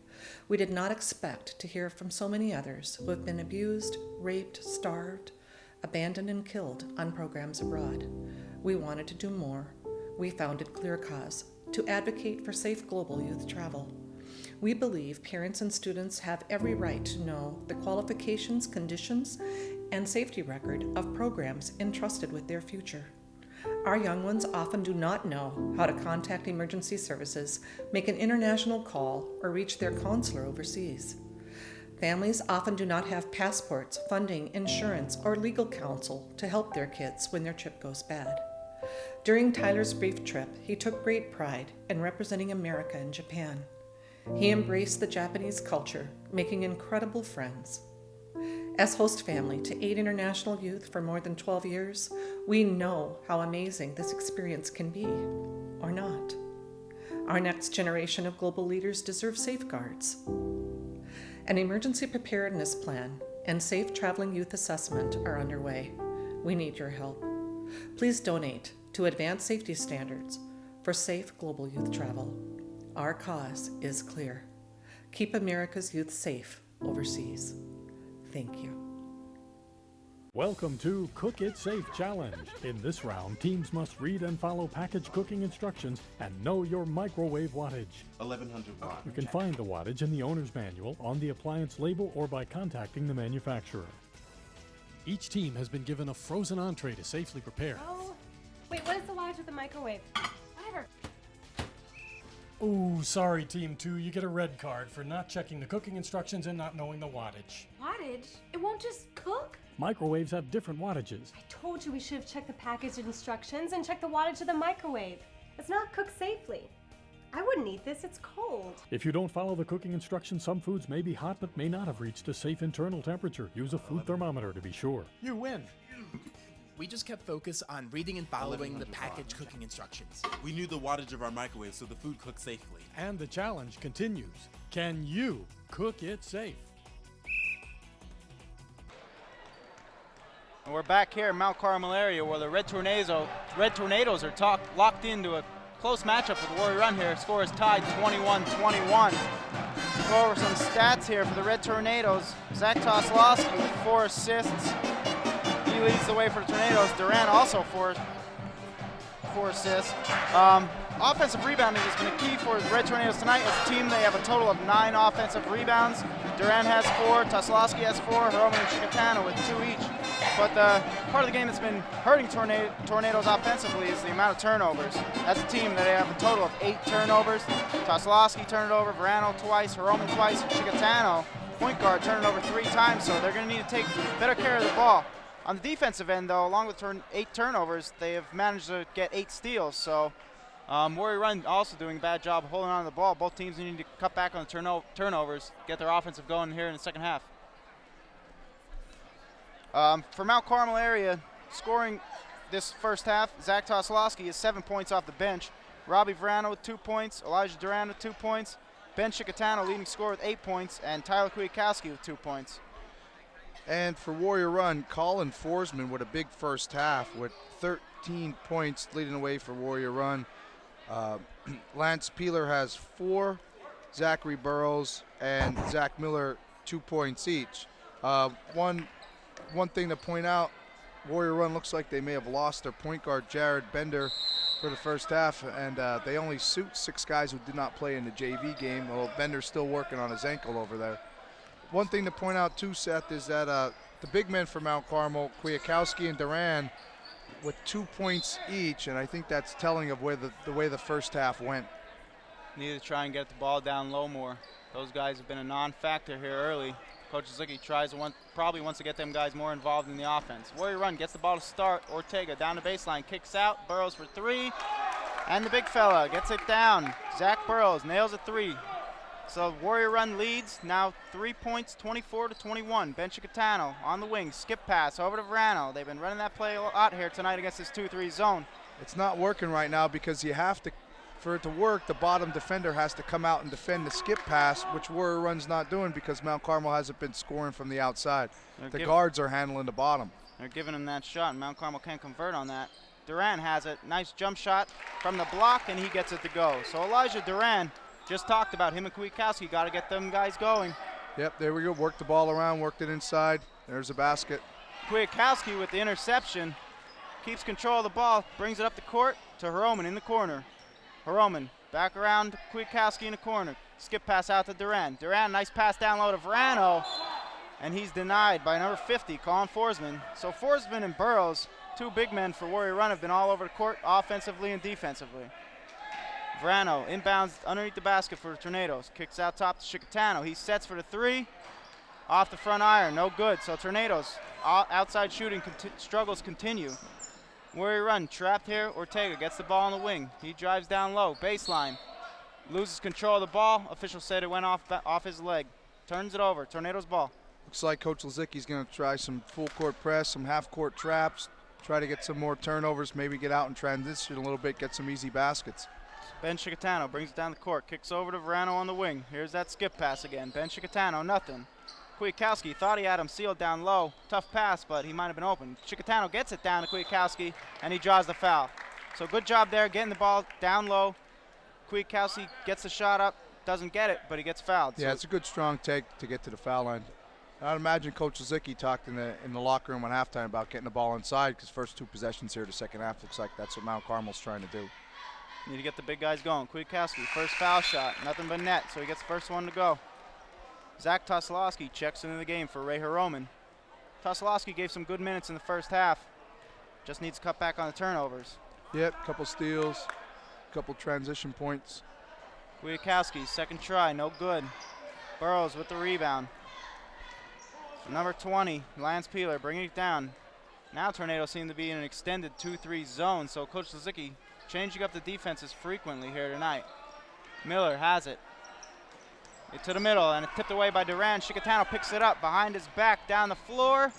We did not expect to hear from so many others who have been abused, raped, starved, abandoned, and killed on programs abroad. We wanted to do more. We founded Clear Cause to advocate for safe global youth travel. We believe parents and students have every right to know the qualifications, conditions, and safety record of programs entrusted with their future. Our young ones often do not know how to contact emergency services, make an international call, or reach their counselor overseas. Families often do not have passports, funding, insurance, or legal counsel to help their kids when their trip goes bad. During Tyler's brief trip, he took great pride in representing America in Japan. He embraced the Japanese culture, making incredible friends. As host family to 8 international youth for more than 12 years, we know how amazing this experience can be, or not. Our next generation of global leaders deserve safeguards. An emergency preparedness plan and safe traveling youth assessment are underway. We need your help. Please donate to Advanced Safety Standards for safe global youth travel. Our cause is clear. Keep America's youth safe overseas. Thank you.
Welcome to Cook It Safe Challenge. In this round, teams must read and follow package cooking instructions and know your microwave wattage.
1100 watts.
You can find the wattage in the owner's manual, on the appliance label, or by contacting the manufacturer. Each team has been given a frozen entree to safely prepare.
Oh, wait, what is the wattage of the microwave? Whatever.
Ooh, sorry, Team 2. You get a red card for not checking the cooking instructions and not knowing the wattage.
Wattage? It won't just cook?
Microwaves have different wattages.
I told you we should have checked the package instructions and checked the wattage of the microwave. It's not cooked safely. I wouldn't eat this, it's cold.
If you don't follow the cooking instructions, some foods may be hot but may not have reached a safe internal temperature. Use a food thermometer to be sure.
You win. We just kept focus on reading and following the package cooking instructions.
We knew the wattage of our microwave so the food cooked safely.
And the challenge continues. Can you cook it safe?
And we're back here in Mount Carmel area where the Red Tornadoes are locked into a close matchup with Warrior Run here. Score is tied 21-21. Go over some stats here for the Red Tornadoes. Zach Toslowski with 4 assists. He leads the way for the Tornadoes. Duran also 4 assists. Offensive rebounding has been a key for the Red Tornadoes tonight. As a team, they have a total of 9 offensive rebounds. Duran has 4, Toslowski has 4, Hiromi and Shikatano with 2 each. But the part of the game that's been hurting Tornadoes offensively is the amount of turnovers. As a team, they have a total of 8 turnovers. Toslowski turned it over, Verano twice, Hiromi twice, and Shikatano, point guard, turned it over 3 times, so they're going to need to take better care of the ball. On the defensive end, though, along with 8 turnovers, they have managed to get 8 steals. So Warrior Run also doing a bad job holding on to the ball. Both teams need to cut back on the turnovers, get their offensive going here in the second half. For Mount Carmel area, scoring this first half, Zach Toslowski is 7 points off the bench. Robbie Verano with 2 points, Elijah Duran with 2 points, Ben Shikatano leading scorer with 8 points, and Tyler Kwiatkowski with 2 points.
And for Warrior Run, Colin Forsman with a big first half with 13 points leading the way for Warrior Run. Lance Peeler has 4, Zachary Burrows and Zach Miller 2 points each. One thing to point out, Warrior Run looks like they may have lost their point guard Jared Bender for the first half, and they only suit 6 guys who did not play in the JV game, although Bender's still working on his ankle over there. One thing to point out too, Seth, is that the big men for Mount Carmel, Kwiatkowski and Duran, with 2 points each, and I think that's telling of where the way the first half went.
Need to try and get the ball down low more. Those guys have been a non-factor here early. Coach Zicki probably wants to get them guys more involved in the offense. Warrior Run gets the ball to start. Ortega down the baseline, kicks out. Burrows for three. And the big fella gets it down. Zach Burrows nails a three. So Warrior Run leads, now 3 points, 24-21. Ben Chicatano on the wing, skip pass over to Verano. They've been running that play a lot here tonight against this 2-3 zone.
It's not working right now because you have to, for it to work, the bottom defender has to come out and defend the skip pass, which Warrior Run's not doing because Mount Carmel hasn't been scoring from the outside. The guards are handling the bottom.
They're giving him that shot, and Mount Carmel can't convert on that. Duran has it. Nice jump shot from the block, and he gets it to go. So Elijah Duran just talked about him and Kwiatkowski. Got to get them guys going.
Yep, there we go. Worked the ball around, worked it inside. There's a basket.
Kwiatkowski with the interception. Keeps control of the ball, brings it up the court to Hiroman in the corner. Hiroman back around to Kwiatkowski in the corner. Skip pass out to Duran. Duran, nice pass down low to Verano. And he's denied by number 50, Colin Forsman. So Forsman and Burrows, two big men for Warrior Run, have been all over the court offensively and defensively. Verano inbounds underneath the basket for the Tornadoes. Kicks out top to Chicatano. He sets for the three. Off the front iron, no good. So Tornadoes outside shooting struggles continue. Warrior Run trapped here. Ortega gets the ball on the wing. He drives down low, baseline. Loses control of the ball. Official said it went off his leg. Turns it over. Tornadoes ball.
Looks like Coach Lazicki's going to try some full court press, some half court traps, try to get some more turnovers, maybe get out and transition a little bit, get some easy baskets.
Ben Chicatano brings it down the court, kicks over to Verano on the wing. Here's that skip pass again. Ben Chicatano, nothing. Kwiatkowski thought he had him sealed down low. Tough pass, but he might have been open. Chicatano gets it down to Kwiatkowski, and he draws the foul. So good job there, getting the ball down low. Kwiatkowski gets the shot up, doesn't get it, but he gets fouled.
Yeah, it's a good strong take to get to the foul line. I'd imagine Coach Zicki talked in the locker room at halftime about getting the ball inside because first two possessions here the second half looks like that's what Mount Carmel's trying to do.
Need to get the big guys going. Kwiatkowski, first foul shot, nothing but net, so he gets the first one to go. Zach Toslowski checks into the game for Ray Hiroman. Toslowski gave some good minutes in the first half. Just needs to cut back on the turnovers.
Yep, couple steals, couple transition points.
Kwiatkowski, second try, no good. Burrows with the rebound. Number 20, Lance Peeler, bringing it down. Now Tornadoes seem to be in an extended 2-3 zone, so Coach Lazicki changing up the defenses frequently here tonight. Miller has it. To the middle, and it's tipped away by Duran. Chicatano picks it up behind his back down the floor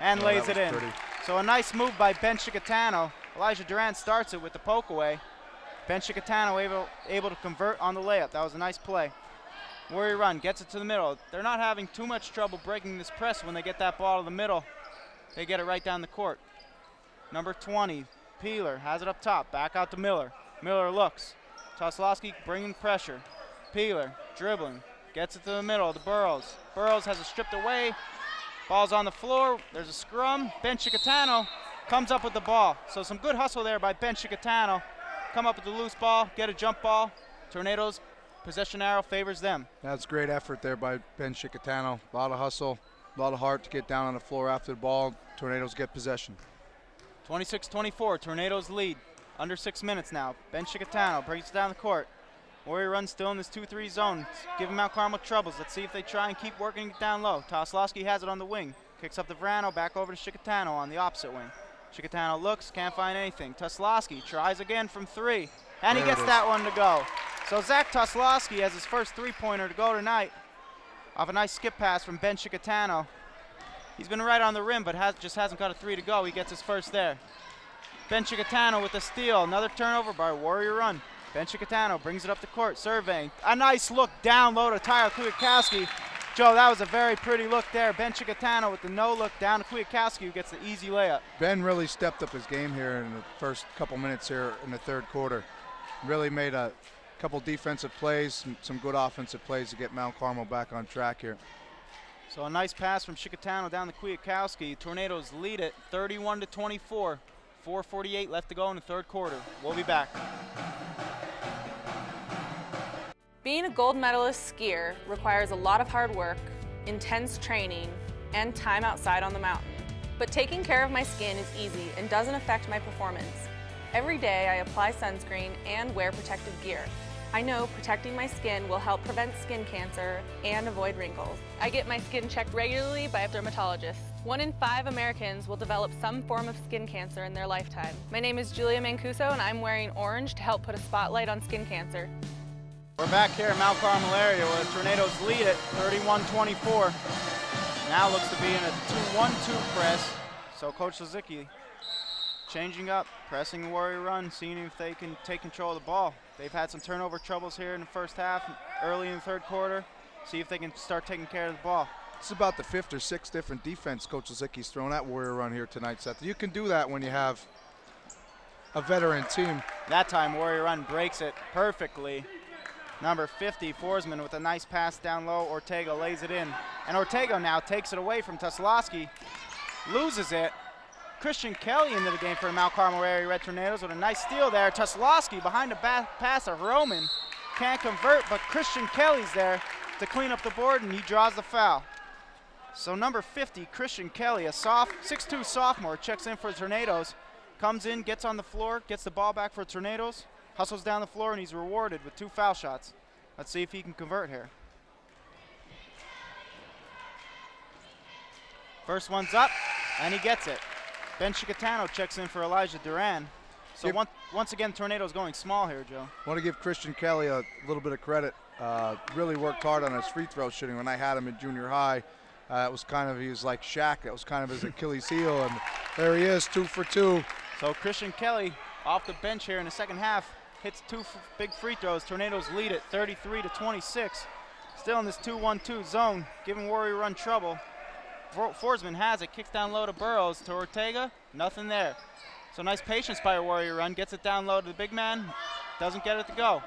and lays it in.
Pretty.
So a nice move by Ben Chicatano. Elijah Duran starts it with the poke away. Ben Chicatano able to convert on the layup. That was a nice play. Warrior Run gets it to the middle. They're not having too much trouble breaking this press when they get that ball to the middle. They get it right down the court. Number 20, Peeler has it up top. Back out to Miller. Miller looks. Toslowski bringing pressure. Peeler dribbling. Gets it to the middle to Burrows. Burrows has it stripped away. Ball's on the floor. There's a scrum. Ben Chicatano comes up with the ball. So some good hustle there by Ben Chicatano. Come up with the loose ball, get a jump ball. Tornadoes, possession arrow favors them.
That's great effort there by Ben Chicatano. A lot of hustle, a lot of heart to get down on the floor after the ball. Tornadoes get possession.
26-24, Tornadoes lead. Under 6 minutes now. Ben Chicatano brings it down the court. Warrior Run still in this 2-3 zone, giving Mount Carmel troubles. Let's see if they try and keep working it down low. Toslowski has it on the wing. Kicks up to Verano, back over to Chicatano on the opposite wing. Chicatano looks, can't find anything. Toslowski tries again from three, and he gets that one to go. So Zach Toslowski has his first three-pointer to go tonight off a nice skip pass from Ben Chicatano. He's been right on the rim, but just hasn't got a three to go. He gets his first there. Ben Chicatano with the steal. Another turnover by Warrior Run. Ben Chicatano brings it up the court, surveying. A nice look down low to Tyler Kwiatkowski. Joe, that was a very pretty look there. Ben Chicatano with the no look down to Kwiatkowski, who gets the easy layup.
Ben really stepped up his game here in the first couple minutes here in the third quarter. Really made a couple defensive plays, some good offensive plays to get Mount Carmel back on track here.
So a nice pass from Chicatano down to Kwiatkowski. Tornadoes lead it 31-24. 4:48 left to go in the third quarter. We'll be back.
Being a gold medalist skier requires a lot of hard work, intense training, and time outside on the mountain. But taking care of my skin is easy and doesn't affect my performance. Every day I apply sunscreen and wear protective gear. I know protecting my skin will help prevent skin cancer and avoid wrinkles. I get my skin checked regularly by a dermatologist. 1 in 5 Americans will develop some form of skin cancer in their lifetime. My name is Julia Mancuso, and I'm wearing orange to help put a spotlight on skin cancer.
We're back here in Mount Carmel area where the Tornadoes lead it 31-24. Now looks to be in a 2-1-2 press. So Coach Lazicki changing up, pressing the Warrior run, seeing if they can take control of the ball. They've had some turnover troubles here in the first half, early in the third quarter. See if they can start taking care of the ball.
It's about the 5th or 6th different defense Coach Lazicki's thrown at Warrior run here tonight, Seth. You can do that when you have a veteran team.
That time Warrior run breaks it perfectly. Number 50, Forsman, with a nice pass down low. Ortega lays it in. And Ortega now takes it away from Toslowski. Loses it. Christian Kelly into the game for the Mount Carmel area Red Tornadoes with a nice steal there. Toslowski behind the pass of Roman. Can't convert, but Christian Kelly's there to clean up the board, and he draws the foul. So number 50, Christian Kelly, a 6'2 sophomore, checks in for the Tornadoes. Comes in, gets on the floor, gets the ball back for Tornadoes. Hustles down the floor, and he's rewarded with 2 foul shots. Let's see if he can convert here. First one's up, and he gets it. Ben Chicatano checks in for Elijah Duran. So once again, Tornadoes going small here, Joe.
Want to give Christian Kelly a little bit of credit. Really worked hard on his free throw shooting. When I had him in junior high, it was kind of, he was like Shaq. That was kind of his Achilles heel, and there he is, 2 for 2.
So Christian Kelly off the bench here in the second half, hits 2 big free throws. Tornadoes lead it 33-26. Still in this 2-1-2 zone, giving Warrior run trouble. Forsman has it, kicks down low to Burrows, to Ortega, nothing there. So nice patience by a Warrior run, gets it down low to the big man, doesn't get it to go.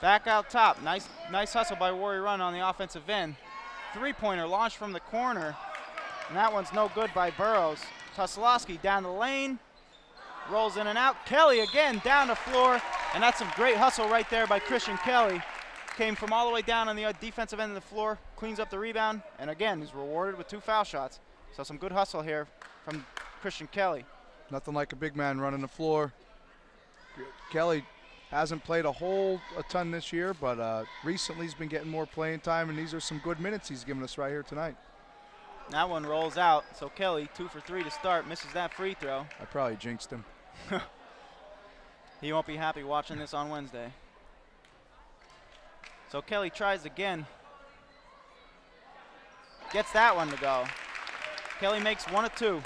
Back out top, nice hustle by Warrior run on the offensive end. 3-pointer launched from the corner, and that one's no good by Burrows. Toslowski down the lane, rolls in and out. Kelly again down the floor, and that's some great hustle right there by Christian Kelly. Came from all the way down on the defensive end of the floor, cleans up the rebound, and again, he's rewarded with 2 foul shots. So some good hustle here from Christian Kelly.
Nothing like a big man running the floor. Kelly hasn't played a ton this year, but recently he's been getting more playing time, and these are some good minutes he's giving us right here tonight.
That one rolls out, so Kelly 2 for 3 to start, misses that free throw.
I probably jinxed him.
He won't be happy watching this on Wednesday. So Kelly tries again. Gets that one to go. Kelly makes 1 of 2.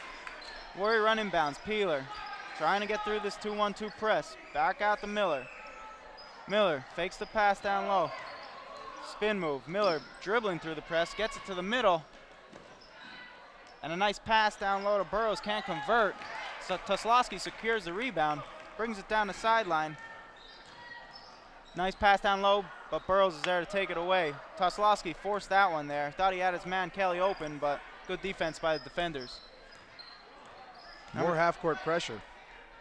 Warrior run inbounds. Peeler trying to get through this 2-1-2 press. Back out to Miller. Miller fakes the pass down low. Spin move. Miller dribbling through the press. Gets it to the middle. And a nice pass down low to Burrows. Can't convert. So Toslowski secures the rebound. Brings it down the sideline. Nice pass down low, but Burrows is there to take it away. Toslowski forced that one there. Thought he had his man Kelly open, but good defense by the defenders.
More half-court pressure.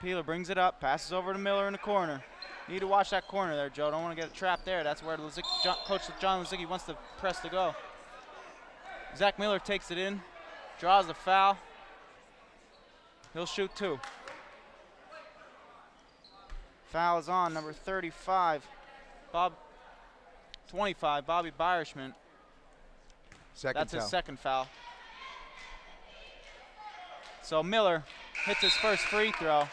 Peeler brings it up, passes over to Miller in the corner. Need to watch that corner there, Joe. Don't want to get a trap there. That's where Coach John Lazicki wants the press to go. Zach Miller takes it in, draws the foul. He'll shoot 2. Foul is on number 35. 25, Bobby Beierschmidt. That's his second foul. So Miller hits his first free throw.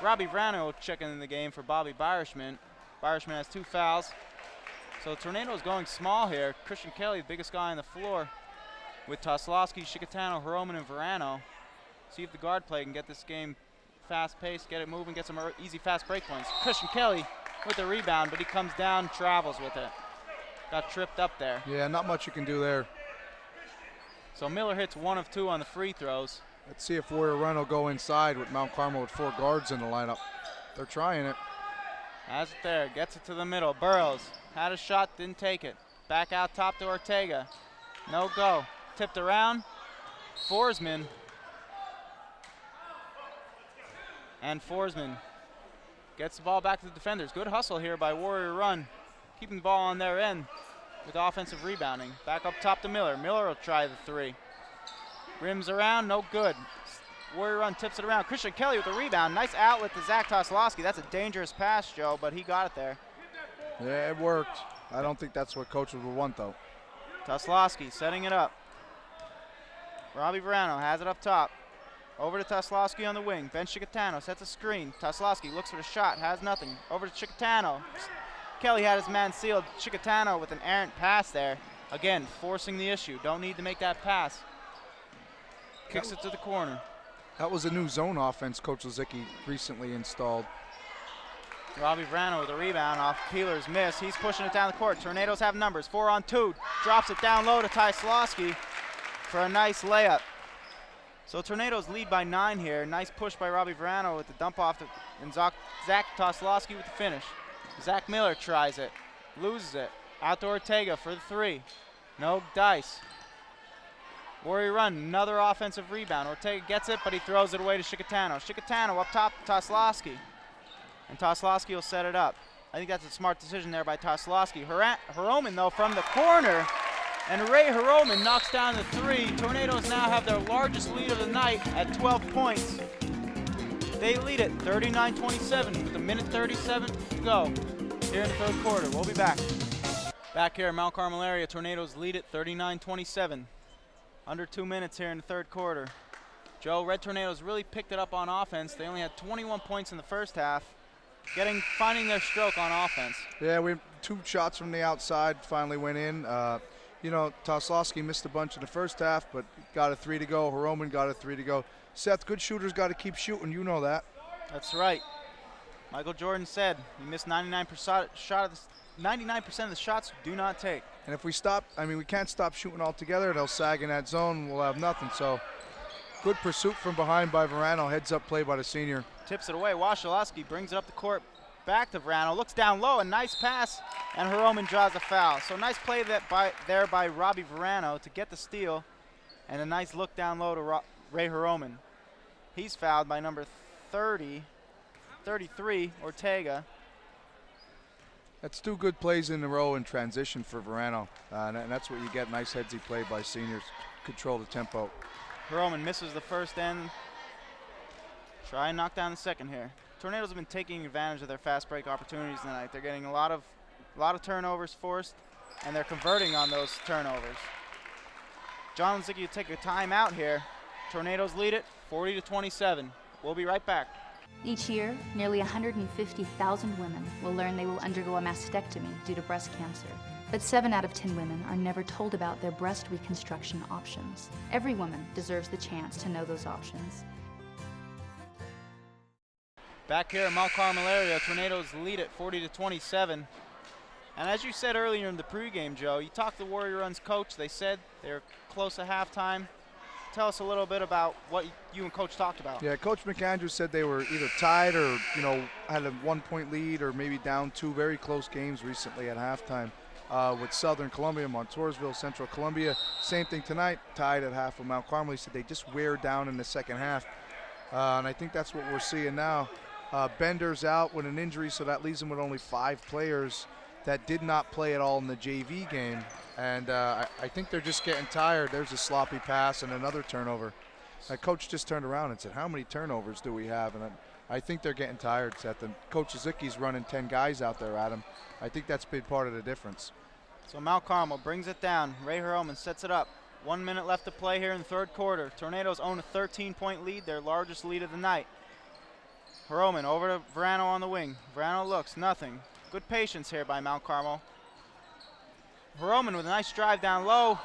Robbie Vrano checking in the game for Bobby Beierschmidt. Beierschmidt has 2 fouls. So Tornadoes going small here. Christian Kelly, the biggest guy on the floor, with Toslowski, Chicatano, Hiroman, and Verano. See if the guard play can get this game fast-paced, get it moving, get some easy fast break points. Christian Kelly with the rebound, but he comes down, travels with it. Got tripped up there.
Yeah, not much you can do there.
So Miller hits 1 of 2 on the free throws.
Let's see if Warrior Run will go inside with Mount Carmel with 4 guards in the lineup. They're trying it.
Has it there, gets it to the middle. Burrows had a shot, didn't take it. Back out top to Ortega. No go. Tipped around. Forsman. And Forsman gets the ball back to the defenders. Good hustle here by Warrior Run. Keeping the ball on their end with offensive rebounding. Back up top to Miller. Miller will try the 3. Rims around, no good. Warrior Run tips it around. Christian Kelly with the rebound. Nice outlet to Zach Toslowski. That's a dangerous pass, Joe, but he got it there.
Yeah, it worked. I don't think that's what coaches would want, though.
Toslowski setting it up. Robbie Verano has it up top. Over to Toslowski on the wing. Ben Chicatano sets a screen. Toslowski looks for the shot, has nothing. Over to Chicatano. Kelly had his man sealed. Chicatano with an errant pass there. Again, forcing the issue. Don't need to make that pass. Kicks it to the corner.
That was a new zone offense Coach Lozicki recently installed.
Robbie Verano with a rebound off Peeler's miss. He's pushing it down the court. Tornadoes have numbers. 4-on-2. Drops it down low to Toslowski for a nice layup. So Tornadoes lead by 9 here. Nice push by Robbie Verano with the dump off and Zach Toslowski with the finish. Zach Miller tries it. Loses it. Out to Ortega for the 3. No dice. Warrior Run, another offensive rebound. Ortega gets it, but he throws it away to Chicatano. Chicatano up top to Toslowski. And Toslowski will set it up. I think that's a smart decision there by Toslowski. Hiroman, though, from the corner. And Ray Hiroman knocks down the 3. Tornadoes now have their largest lead of the night at 12 points. They lead it 39-27 with a minute 37 to go here in the third quarter. We'll be back. Back here in Mount Carmel area, Tornadoes lead it 39-27. Under 2 minutes here in the third quarter. Joe, Red Tornadoes really picked it up on offense. They only had 21 points in the first half, finding their stroke on offense.
Yeah, 2 shots from the outside finally went in. You know, Toslowski missed a bunch in the first half, but got a 3 to go. Hiroman got a 3 to go. Seth, good shooters got to keep shooting. You know that.
That's right. Michael Jordan said he missed 99% of the shots do not take.
And if we stop, we can't stop shooting altogether. They'll sag in that zone. We'll have nothing. So good pursuit from behind by Verano. Heads up play by the senior.
Tips it away. Wasilowski brings it up the court. Back to Verano. Looks down low. A nice pass. And Hiroman draws a foul. So nice play there by Robbie Verano to get the steal. And a nice look down low to Ray Hiroman. He's fouled by number 33, Ortega.
That's 2 good plays in a row in transition for Verano. And that's what you get. Nice headsy play by seniors. Control the tempo.
Hiroman misses the first end. Try and knock down the second here. Tornadoes have been taking advantage of their fast break opportunities tonight. They're getting a lot of turnovers forced, and they're converting on those turnovers. John Lozicki will take a timeout here. Tornadoes lead it 40-27. We'll be right back.
Each year, nearly 150,000 women will learn they will undergo a mastectomy due to breast cancer. But 7 out of 10 women are never told about their breast reconstruction options. Every woman deserves the chance to know those options.
Back here in Mount Carmel area, Tornadoes lead it 40-27. And as you said earlier in the pregame, Joe, you talked to Warrior Run's coach. They said they're close to halftime. Tell us a little bit about what you and Coach talked about.
Yeah, Coach McAndrews said they were either tied or, had a 1-point lead or maybe down 2 very close games recently at halftime with Southern Columbia, Montoursville, Central Columbia. Same thing tonight, tied at half with Mount Carmel. He said they just wear down in the second half. And I think that's what we're seeing now. Bender's out with an injury, so that leaves him with only 5 players that did not play at all in the JV game. And I think they're just getting tired. There's a sloppy pass and another turnover. Coach just turned around and said, how many turnovers do we have? And I think they're getting tired, Seth. And Coach Zicki's running 10 guys out there at him. I think that's been part of the difference.
So Mount Carmel brings it down. Ray Hiroman sets it up. 1 minute left to play here in the third quarter. Tornadoes own a 13-point lead, their largest lead of the night. Hiroman over to Verano on the wing. Verano looks, nothing. Good patience here by Mount Carmel. Hiroman with a nice drive down low.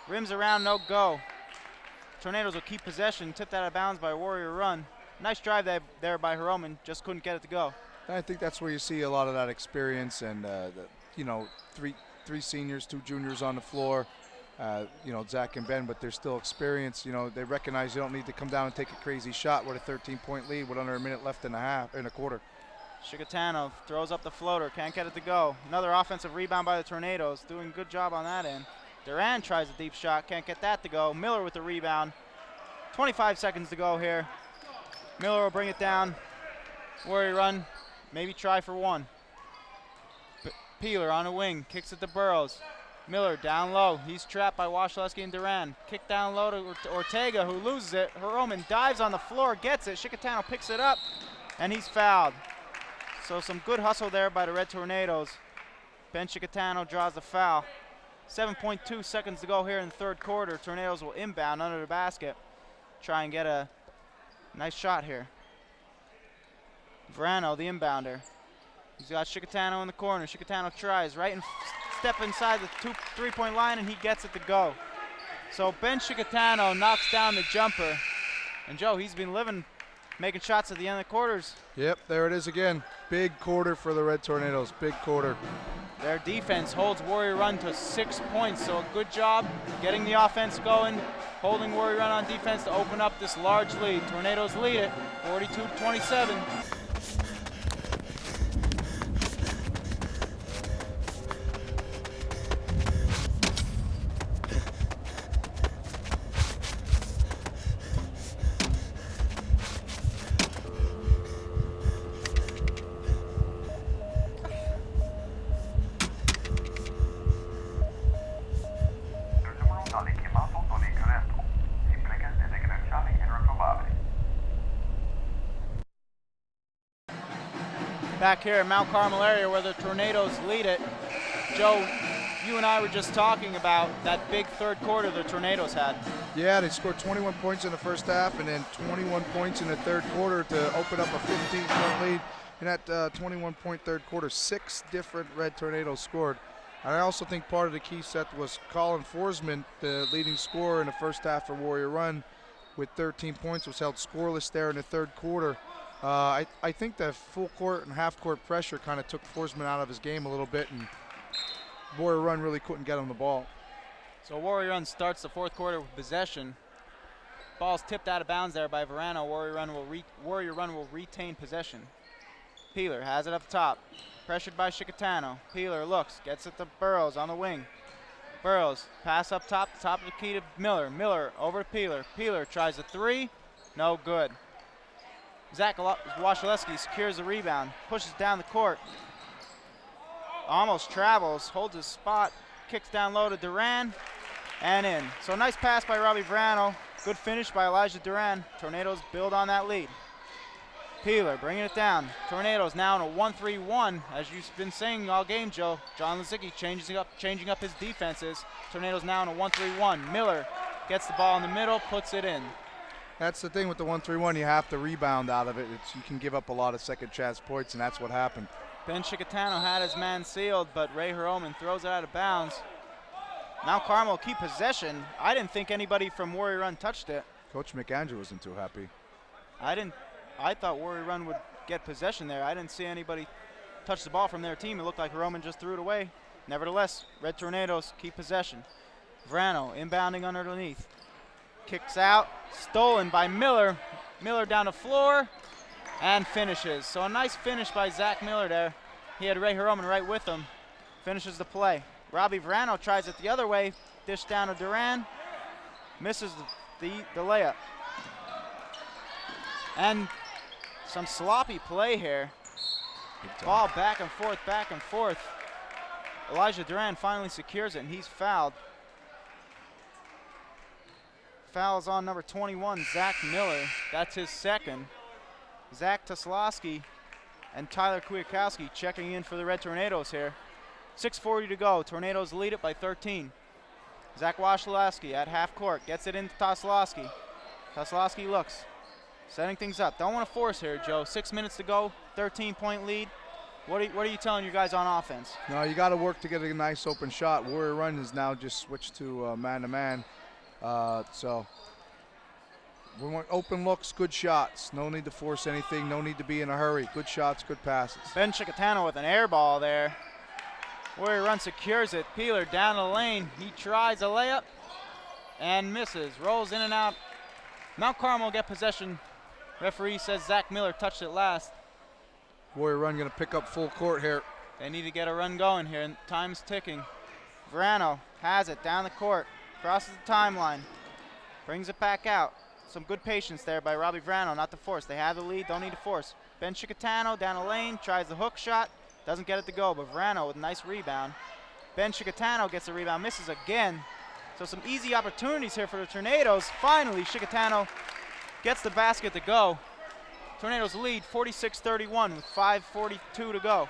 Rims around, no go. Tornadoes will keep possession, tipped out of bounds by Warrior Run. Nice drive there by Hiroman, just couldn't get it to go.
I think that's where you see a lot of that experience and, three seniors, 2 juniors on the floor. Zach and Ben, but they're still experienced. They recognize you don't need to come down and take a crazy shot with a 13-point lead with under a minute left in a quarter.
Chicatano throws up the floater, can't get it to go. Another offensive rebound by the Tornadoes, doing a good job on that end. Duran tries a deep shot, can't get that to go. Miller with the rebound. 25 seconds to go here. Miller will bring it down. Warrior Run, maybe try for 1. Peeler on the wing, kicks it to Burrows. Miller down low. He's trapped by Washleski and Duran. Kick down low to Ortega, who loses it. Hiroman dives on the floor, gets it. Chicatano picks it up, and he's fouled. So some good hustle there by the Red Tornadoes. Ben Chicatano draws the foul. 7.2 seconds to go here in the third quarter. Tornadoes will inbound under the basket. Try and get a nice shot here. Verano, the inbounder. He's got Chicatano in the corner. Chicatano tries right and step inside the 3-point line, and he gets it to go. So Ben Chicatano knocks down the jumper. And Joe, he's been making shots at the end of the quarters.
Yep, there it is again. Big quarter for the Red Tornadoes, big quarter.
Their defense holds Warrior Run to 6 points, so a good job getting the offense going, holding Warrior Run on defense to open up this large lead. Tornadoes lead it, 42-27. Back here in Mount Carmel area where the Tornadoes lead it. Joe, you and I were just talking about that big third quarter the Tornadoes had.
Yeah, they scored 21 points in the first half and then 21 points in the third quarter to open up a 15-point lead. In that 21-point third quarter, 6 different Red Tornadoes scored. And I also think part of the key set was Colin Forsman, the leading scorer in the first half for Warrior Run, with 13 points, was held scoreless there in the third quarter. I think the full court and half court pressure kind of took Forsman out of his game a little bit, and Warrior Run really couldn't get him the ball.
So Warrior Run starts the fourth quarter with possession. Ball's tipped out of bounds there by Verano. Warrior Run will retain possession. Peeler has it up top. Pressured by Chicatano. Peeler looks, gets it to Burrows on the wing. Burrows, pass up top of the key to Miller. Miller over to Peeler. Peeler tries a three, no good. Zach Washleski secures the rebound, pushes down the court. Almost travels, holds his spot, kicks down low to Duran, and in. So nice pass by Robbie Verano. Good finish by Elijah Duran. Tornadoes build on that lead. Peeler bringing it down. Tornadoes now in a 1-3-1. As you've been saying all game, Joe, John Lizicki changing up his defenses. Tornadoes now in a 1-3-1. Miller gets the ball in the middle, puts it in.
That's the thing with the 1-3-1, you have to rebound out of it. You can give up a lot of second chance points, and that's what happened.
Ben Chicatano had his man sealed, but Ray Hiroman throws it out of bounds. Mount Carmel keep possession. I didn't think anybody from Warrior Run touched it.
Coach McAndrew wasn't too happy.
I thought Warrior Run would get possession there. I didn't see anybody touch the ball from their team. It looked like Hiroman just threw it away. Nevertheless, Red Tornadoes keep possession. Verano inbounding underneath. Kicks out, stolen by Miller. Miller down the floor and finishes. So a nice finish by Zach Miller there. He had Ray Hiroman right with him. Finishes the play. Robbie Verano tries it the other way. Dish down to Duran. Misses the layup. And some sloppy play here. Ball back and forth, back and forth. Elijah Duran finally secures it, and he's fouled. Foul is on number 21, Zach Miller. That's his second. Zach Toslowski and Tyler Kwiatkowski checking in for the Red Tornadoes here. 6:40 to go. Tornadoes lead it by 13. Zach Washleski at half court gets it into Toslowski. Toslowski looks, setting things up. Don't want to force here, Joe. 6 minutes to go, 13-point lead. What are you telling your guys on offense?
No, you got to work to get a nice open shot. Warrior Run has now just switched to man-to-man. So we want open looks, good shots. No need to force anything. No need to be in a hurry. Good shots, good passes.
Ben Chicatano with an air ball there. Warrior Run secures it. Peeler down the lane. He tries a layup and misses. Rolls in and out. Mount Carmel get possession. Referee says Zach Miller touched it last.
Warrior Run going to pick up full court here.
They need to get a run going here, and time's ticking. Verano has it down the court. Crosses the timeline. Brings it back out. Some good patience there by Robbie Verano, not to force. They have the lead, don't need to force. Ben Chicatano down the lane, tries the hook shot. Doesn't get it to go, but Verano with a nice rebound. Ben Chicatano gets the rebound, misses again. So some easy opportunities here for the Tornadoes. Finally, Chicatano gets the basket to go. Tornadoes lead 46-31 with 5:42 to go.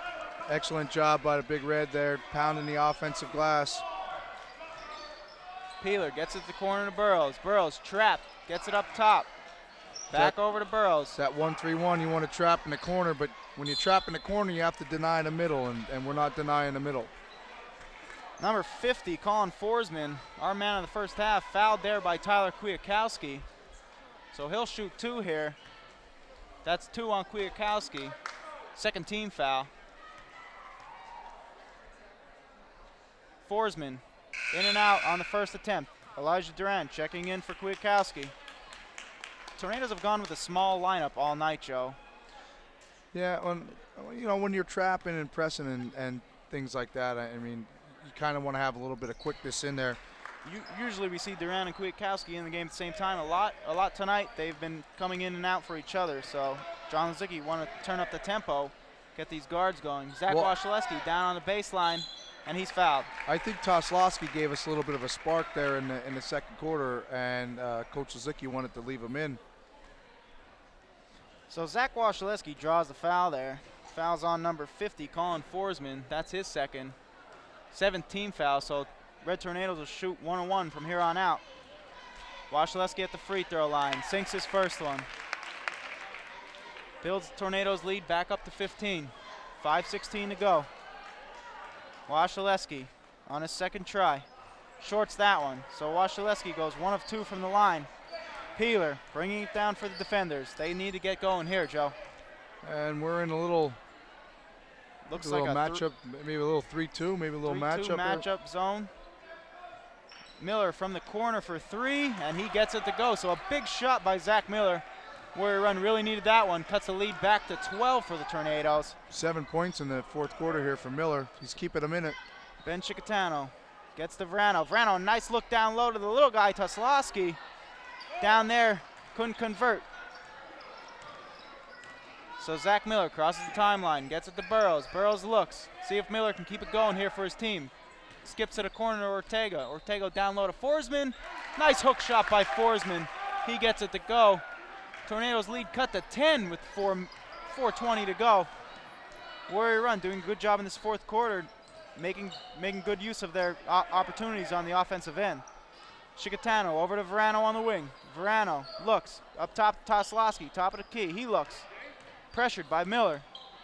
Excellent job by the Big Red there, pounding the offensive glass.
Peeler gets it to the corner to Burrows. Burrows trapped, gets it up top. Back over to Burrows.
That 1-3-1, you want to trap in the corner, but when you trap in the corner, you have to deny the middle, and we're not denying the middle.
Number 50, Colin Forsman, our man of the first half, fouled there by Tyler Kwiatkowski. So he'll shoot 2 here. That's 2 on Kwiatkowski. Second team foul. Forsman in and out on the first attempt. Elijah Duran checking in for Kwiatkowski. Tornadoes have gone with a small lineup all night, Joe.
Yeah, when you're trapping and pressing and things like that, I mean, you kind of want to have a little bit of quickness in there.
Usually we see Duran and Kwiatkowski in the game at the same time. A lot tonight. They've been coming in and out for each other. So John Lazicki want to turn up the tempo, get these guards going. Zach Wasilewski down on the baseline, and he's fouled.
I think Toslowski gave us a little bit of a spark there in the second quarter, and Coach Lazicki wanted to leave him in.
So Zach Wasilewski draws the foul there. Fouls on number 50, Colin Forsman. That's his second. 17 foul, so Red Tornadoes will shoot 1-on-1 from here on out. Wasilewski at the free throw line, sinks his first one. Builds Tornadoes lead back up to 15. 5:16 to go. Wasilewski on his second try. Shorts that one, so Wasilewski goes 1 of 2 from the line. Peeler bringing it down for the defenders. They need to get going here, Joe.
And we're in a little
looks
like
like
a matchup, maybe a little 3-2, maybe a little
3-2
matchup.
Matchup zone. Miller from the corner for 3, and he gets it to go. So a big shot by Zach Miller. Warrior Run really needed that one. Cuts the lead back to 12 for the Tornadoes.
7 points in the fourth quarter here for Miller. He's keeping them in it.
Ben Chicatano gets to Vrano. Vrano, nice look down low to the little guy, Toslowski. Down there, couldn't convert. So Zach Miller crosses the timeline, gets it to Burrows. Burrows looks, see if Miller can keep it going here for his team. Skips to the corner to Ortega. Ortega down low to Forsman. Nice hook shot by Forsman. He gets it to go. Tornadoes lead cut to 10 with 4:20 to go. Warrior Run doing a good job in this fourth quarter, making good use of their opportunities on the offensive end. Chicatano over to Verano on the wing. Verano looks up top to Toslowski, top of the key. He looks pressured by Miller.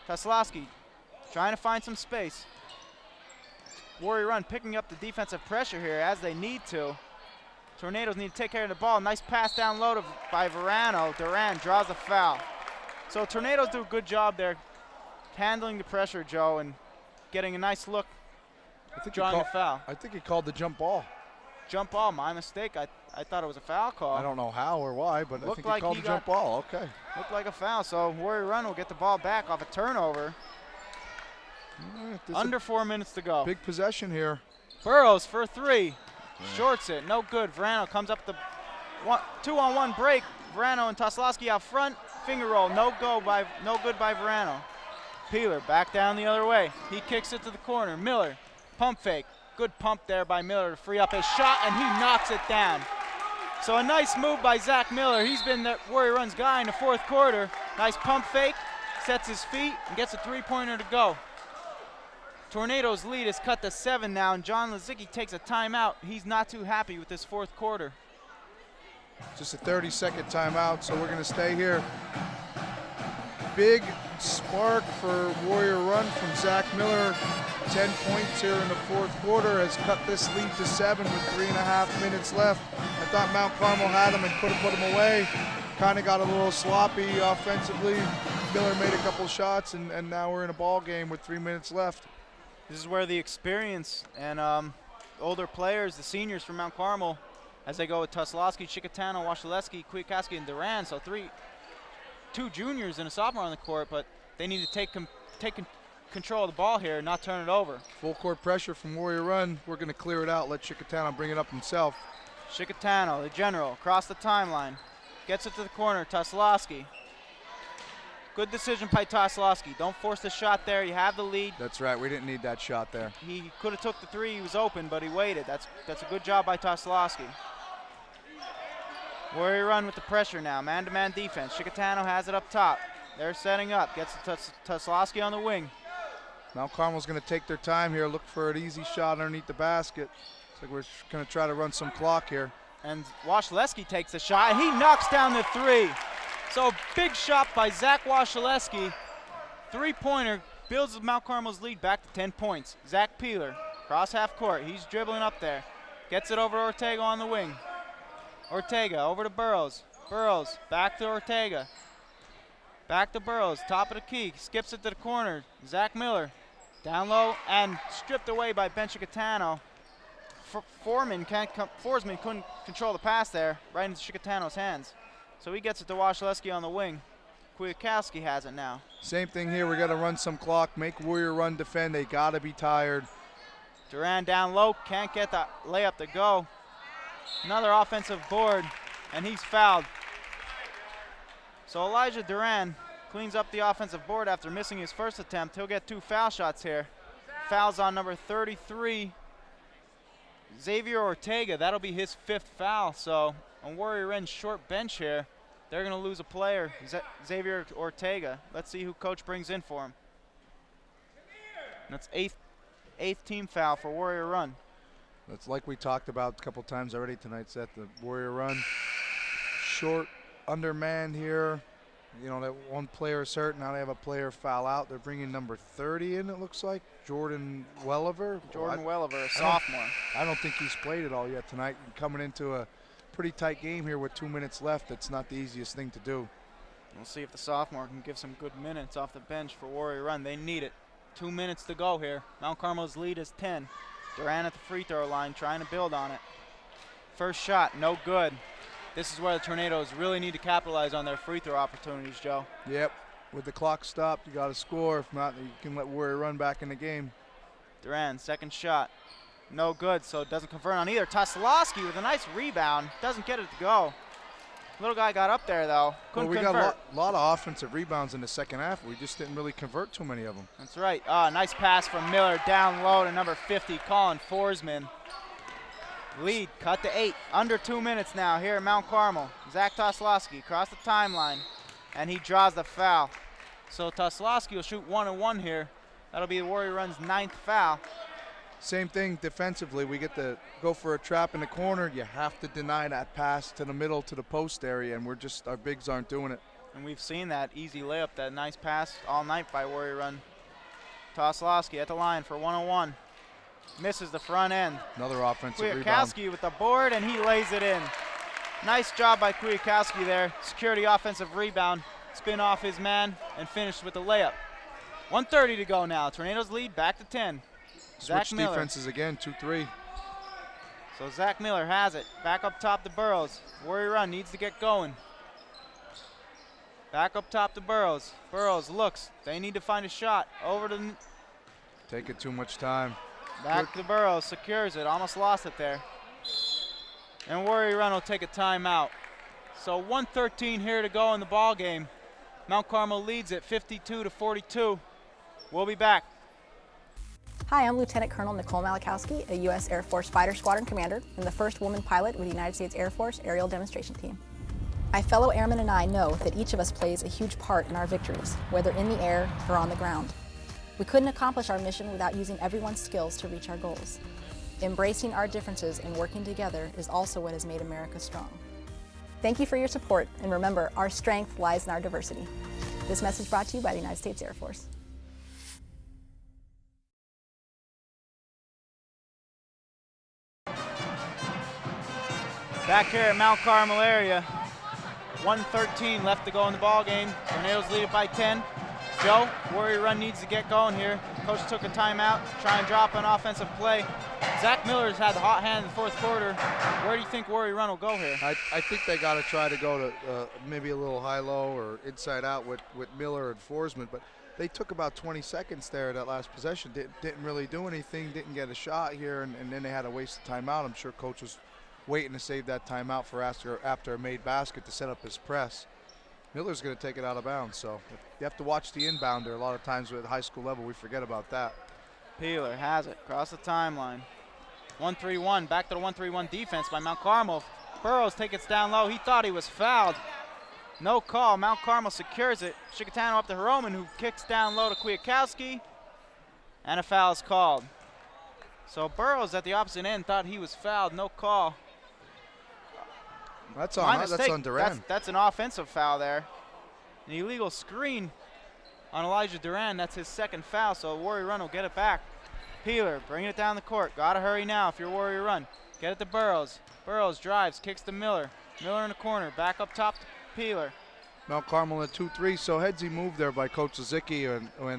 Toslowski trying to find some space. Warrior Run picking up the defensive pressure here as they need to. Tornadoes need to take care of the ball. Nice pass down low by Verano. Duran draws a foul. So Tornadoes do a good job there handling the pressure, Joe, and getting a nice look, drawing a foul.
I think he called the jump ball.
Jump ball, my mistake. I thought it was a foul call.
I don't know how or why, but I think he called the jump ball. Okay.
Looked like a foul, so Warrior Run will get the ball back off a turnover. Under 4 minutes to go.
Big possession here.
Burrows for 3. Shorts it, no good. Verano comes up the 2-on-1 break. Verano and Toslowski out front. Finger roll, no good by Verano. Peeler back down the other way. He kicks it to the corner. Miller, pump fake. Good pump there by Miller to free up his shot, and he knocks it down. So a nice move by Zach Miller. He's been the Warrior Run's guy in the fourth quarter. Nice pump fake, sets his feet, and gets a 3-pointer to go. Tornadoes lead is cut to 7 now, and John Lazicki takes a timeout. He's not too happy with this fourth quarter.
Just a 30-second timeout, so we're going to stay here. Big spark for Warrior Run from Zach Miller. 10 points here in the fourth quarter has cut this lead to 7 with 3.5 minutes left. I thought Mount Carmel had him and could have put him away. Kind of got a little sloppy offensively. Miller made a couple shots, and now we're in a ball game with 3 minutes left.
This is where the experience and older players, the seniors from Mount Carmel, as they go with Toslowski, Chicatano, Wasilewski, Kwiatkowski, and Duran. So 2 juniors and a sophomore on the court, but they need to take control of the ball here and not turn it over.
Full court pressure from Warrior Run. We're going to clear it out, let Chicatano bring it up himself.
Chicatano, the general, across the timeline. Gets it to the corner, Toslowski. Good decision by Toslowski. Don't force the shot there. You have the lead.
That's right. We didn't need that shot there.
He could have took the three. He was open, but he waited. That's a good job by Toslowski. Warrior Run with the pressure now. Man-to-man defense. Chicatano has it up top. They're setting up. Gets Toslowski on the wing.
Mount Carmel's going to take their time here, look for an easy shot underneath the basket. Looks like we're going to try to run some clock here.
And Washaleski takes a shot, and he knocks down the three. So big shot by Zach Washaleski. Three-pointer builds Mount Carmel's lead back to 10 points. Zach Peeler, cross half court. He's dribbling up there. Gets it over to Ortega on the wing. Ortega over to Burrows. Burrows back to Ortega. Back to Burrows, top of the key. Skips it to the corner. Zach Miller down low and stripped away by Ben Chicatano. Forsman couldn't control the pass there, right into Chicatano's hands. So he gets it to Washaleski on the wing. Kwiatkowski has it now.
Same thing here. We got to run some clock, make Warrior Run defend. They got to be tired.
Duran down low, can't get the layup to go. Another offensive board, and he's fouled. So Elijah Duran cleans up the offensive board after missing his first attempt. He'll get 2 foul shots here. Fouls on number 33, Xavier Ortega. That'll be his 5th foul. So on Warrior Run's short bench here, they're going to lose a player, Xavier Ortega. Let's see who coach brings in for him. And that's 8th team foul for Warrior Run.
That's like we talked about a couple times already tonight, Seth. The Warrior Run short, undermanned here. You know, that one player is hurt. Now they have a player foul out. They're bringing number 30 in, it looks like. Jordan Welliver.
Welliver, a sophomore.
I don't think he's played it all yet tonight. And coming into a pretty tight game here with 2 minutes left, it's not the easiest thing to do.
We'll see if the sophomore can give some good minutes off the bench for Warrior Run. They need it. 2 minutes to go here. Mount Carmel's lead is 10. Duran at the free throw line trying to build on it. First shot, no good. This is where the Tornadoes really need to capitalize on their free throw opportunities, Joe.
Yep. With the clock stopped, you got to score. If not, you can let Warrior Run back in the game.
Duran, second shot. No good, so it doesn't convert on either. Toslowski with a nice rebound. Doesn't get it to go. Little guy got up there, though. Couldn't convert.
Got a lot of offensive rebounds in the second half. We just didn't really convert too many of them.
That's right. Nice pass from Miller down low to number 50, Colin Forsman. Lead cut to 8. Under 2 minutes now here at Mount Carmel. Zach Toslowski across the timeline, and he draws the foul. So Toslowski will shoot 1 and 1 here. That'll be the Warrior Run's 9th foul.
Same thing defensively. We get to go for a trap in the corner. You have to deny that pass to the middle to the post area, and our bigs aren't doing it.
And we've seen that easy layup, that nice pass all night by Warrior Run. Toslowski at the line for 1-on-1. Misses the front end.
Another offensive rebound.
Kwiatkowski with the board, and he lays it in. Nice job by Kwiatkowski there. Secure the offensive rebound, spin off his man, and finish with the layup. 1:30 to go now. Tornadoes lead back to 10.
Switch defenses again, 2-3.
So Zach Miller has it. Back up top to Burrows. Warrior Run needs to get going. Back up top to Burrows. Burrows looks. They need to find a shot. Over to...
Taking too much time.
Back to Burrows. Secures it. Almost lost it there. And Warrior Run will take a timeout. So 1:13 here to go in the ball game. Mount Carmel leads at 52-42. We'll be back.
Hi, I'm Lieutenant Colonel Nicole Malachowski, a U.S. Air Force Fighter Squadron Commander and the first woman pilot with the United States Air Force Aerial Demonstration Team. My fellow airmen and I know that each of us plays a huge part in our victories, whether in the air or on the ground. We couldn't accomplish our mission without using everyone's skills to reach our goals. Embracing our differences and working together is also what has made America strong. Thank you for your support, and remember, our strength lies in our diversity. This message brought to you by the United States Air Force.
Back here at Mount Carmel area, 1:13 left to go in the ball game. Tornadoes lead it by 10. Joe, Warrior Run needs to get going here. Coach took a timeout, try and drop an offensive play. Zach Miller's had the hot hand in the fourth quarter. Where do you think Warrior Run will go here?
I think they got to try to go to maybe a little high-low or inside-out with Miller and Forsman, but they took about 20 seconds there that last possession. Didn't really do anything, didn't get a shot here, and then they had to waste the timeout. I'm sure Coach was waiting to save that timeout for after a made basket to set up his press. Miller's going to take it out of bounds, so you have to watch the inbounder. A lot of times at the high school level, we forget about that.
Peeler has it across the timeline. 1-3-1, back to the 1-3-1 defense by Mount Carmel. Burrows takes it down low. He thought he was fouled. No call. Mount Carmel secures it. Chicatano up to Hiroman, who kicks down low to Kwiatkowski. And a foul is called. So Burrows at the opposite end thought he was fouled. No call.
That's on Duran.
That's an offensive foul there. An illegal screen on Elijah Duran. That's his second foul, so Warrior Run will get it back. Peeler bringing it down the court. Gotta hurry now if you're Warrior Run. Get it to Burrows. Burrows drives, kicks to Miller. Miller in the corner, back up top to Peeler.
Mount Carmel at 2-3, so headsy move there by Coach Zicki. And when